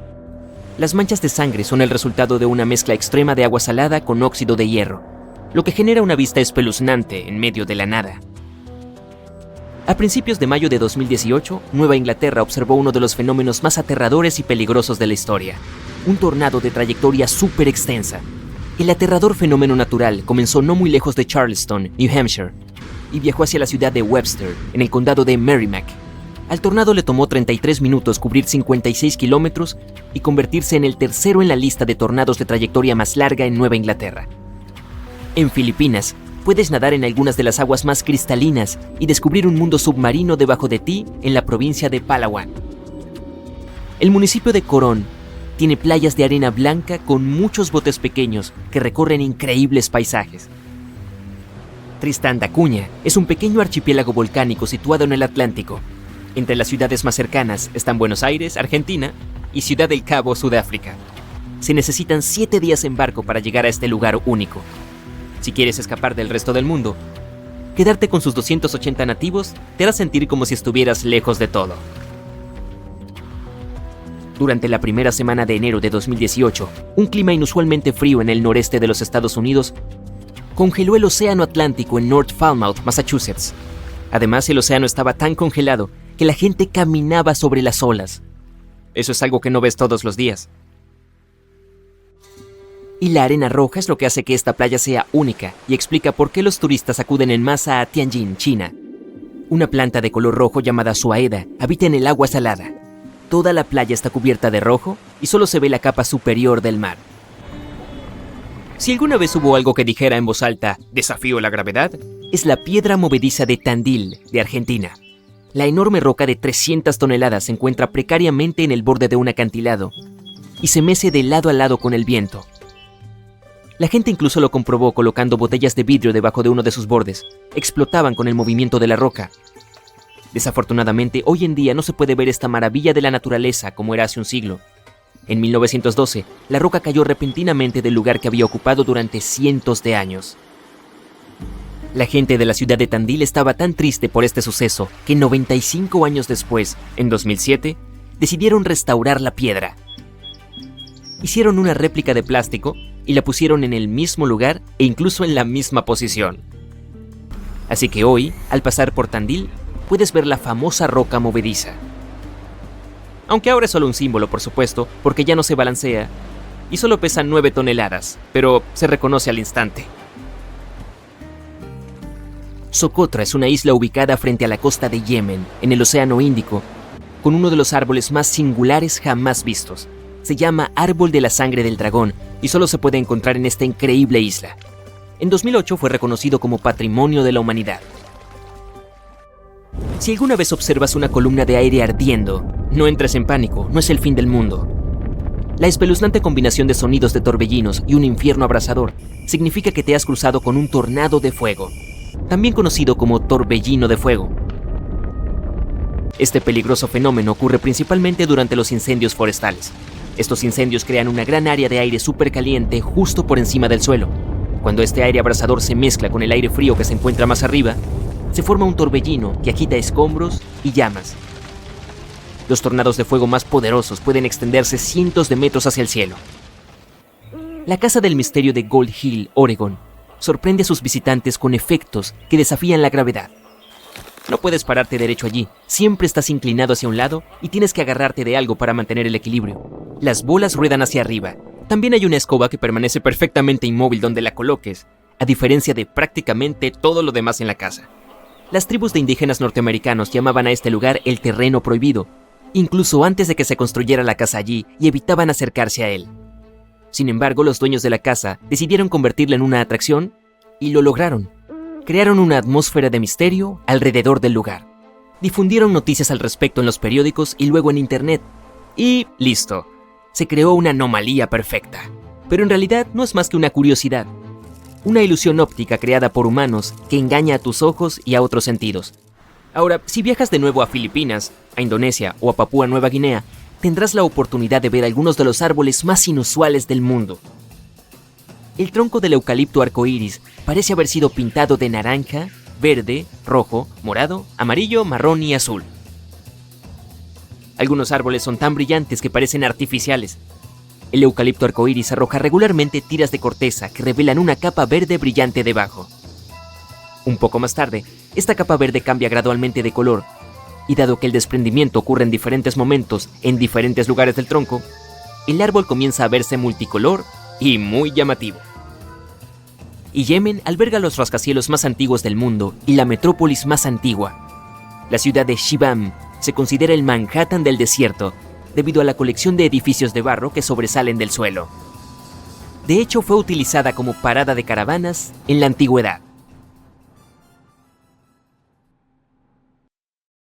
Las manchas de sangre son el resultado de una mezcla extrema de agua salada con óxido de hierro, lo que genera una vista espeluznante en medio de la nada. A principios de mayo de 2018, Nueva Inglaterra observó uno de los fenómenos más aterradores y peligrosos de la historia, un tornado de trayectoria súper extensa. El aterrador fenómeno natural comenzó no muy lejos de Charleston, New Hampshire, y viajó hacia la ciudad de Webster, en el condado de Merrimack. Al tornado le tomó 33 minutos cubrir 56 kilómetros y convertirse en el tercero en la lista de tornados de trayectoria más larga en Nueva Inglaterra. En Filipinas, puedes nadar en algunas de las aguas más cristalinas y descubrir un mundo submarino debajo de ti en la provincia de Palawan. El municipio de Coron tiene playas de arena blanca con muchos botes pequeños que recorren increíbles paisajes. Tristán da Cunha es un pequeño archipiélago volcánico situado en el Atlántico. Entre las ciudades más cercanas están Buenos Aires, Argentina, y Ciudad del Cabo, Sudáfrica. Se necesitan 7 días en barco para llegar a este lugar único. Si quieres escapar del resto del mundo, quedarte con sus 280 nativos te hará sentir como si estuvieras lejos de todo. Durante la primera semana de enero de 2018, un clima inusualmente frío en el noreste de los Estados Unidos congeló el océano Atlántico en North Falmouth, Massachusetts. Además, el océano estaba tan congelado que la gente caminaba sobre las olas. Eso es algo que no ves todos los días. Y la arena roja es lo que hace que esta playa sea única y explica por qué los turistas acuden en masa a Tianjin, China. Una planta de color rojo llamada suaeda habita en el agua salada. Toda la playa está cubierta de rojo y solo se ve la capa superior del mar. Si alguna vez hubo algo que dijera en voz alta, «Desafío la gravedad», es la piedra movediza de Tandil, de Argentina. La enorme roca de 300 toneladas se encuentra precariamente en el borde de un acantilado y se mece de lado a lado con el viento. La gente incluso lo comprobó colocando botellas de vidrio debajo de uno de sus bordes. Explotaban con el movimiento de la roca. Desafortunadamente, hoy en día no se puede ver esta maravilla de la naturaleza como era hace un siglo. En 1912, la roca cayó repentinamente del lugar que había ocupado durante cientos de años. La gente de la ciudad de Tandil estaba tan triste por este suceso que 95 años después, en 2007, decidieron restaurar la piedra. Hicieron una réplica de plástico y la pusieron en el mismo lugar e incluso en la misma posición. Así que hoy, al pasar por Tandil, puedes ver la famosa roca movediza. Aunque ahora es solo un símbolo, por supuesto, porque ya no se balancea y solo pesa 9 toneladas, pero se reconoce al instante. Socotra es una isla ubicada frente a la costa de Yemen, en el Océano Índico, con uno de los árboles más singulares jamás vistos. Se llama Árbol de la Sangre del Dragón y solo se puede encontrar en esta increíble isla. En 2008 fue reconocido como Patrimonio de la Humanidad. Si alguna vez observas una columna de aire ardiendo, no entres en pánico, no es el fin del mundo. La espeluznante combinación de sonidos de torbellinos y un infierno abrasador significa que te has cruzado con un tornado de fuego, también conocido como torbellino de fuego. Este peligroso fenómeno ocurre principalmente durante los incendios forestales. Estos incendios crean una gran área de aire supercaliente justo por encima del suelo. Cuando este aire abrasador se mezcla con el aire frío que se encuentra más arriba, se forma un torbellino que agita escombros y llamas. Los tornados de fuego más poderosos pueden extenderse cientos de metros hacia el cielo. La Casa del Misterio de Gold Hill, Oregon, sorprende a sus visitantes con efectos que desafían la gravedad. No puedes pararte derecho allí, siempre estás inclinado hacia un lado y tienes que agarrarte de algo para mantener el equilibrio. Las bolas ruedan hacia arriba. También hay una escoba que permanece perfectamente inmóvil donde la coloques, a diferencia de prácticamente todo lo demás en la casa. Las tribus de indígenas norteamericanos llamaban a este lugar el terreno prohibido, incluso antes de que se construyera la casa allí, y evitaban acercarse a él. Sin embargo, los dueños de la casa decidieron convertirla en una atracción y lo lograron. Crearon una atmósfera de misterio alrededor del lugar. Difundieron noticias al respecto en los periódicos y luego en internet. Y listo, se creó una anomalía perfecta. Pero en realidad no es más que una curiosidad. Una ilusión óptica creada por humanos que engaña a tus ojos y a otros sentidos. Ahora, si viajas de nuevo a Filipinas, a Indonesia o a Papúa Nueva Guinea, tendrás la oportunidad de ver algunos de los árboles más inusuales del mundo. El tronco del eucalipto arcoíris parece haber sido pintado de naranja, verde, rojo, morado, amarillo, marrón y azul. Algunos árboles son tan brillantes que parecen artificiales. El eucalipto arcoíris arroja regularmente tiras de corteza que revelan una capa verde brillante debajo. Un poco más tarde, esta capa verde cambia gradualmente de color, y dado que el desprendimiento ocurre en diferentes momentos en diferentes lugares del tronco, el árbol comienza a verse multicolor y muy llamativo. Y Yemen alberga los rascacielos más antiguos del mundo y la metrópolis más antigua. La ciudad de Shibam se considera el Manhattan del desierto, debido a la colección de edificios de barro que sobresalen del suelo. De hecho, fue utilizada como parada de caravanas en la antigüedad.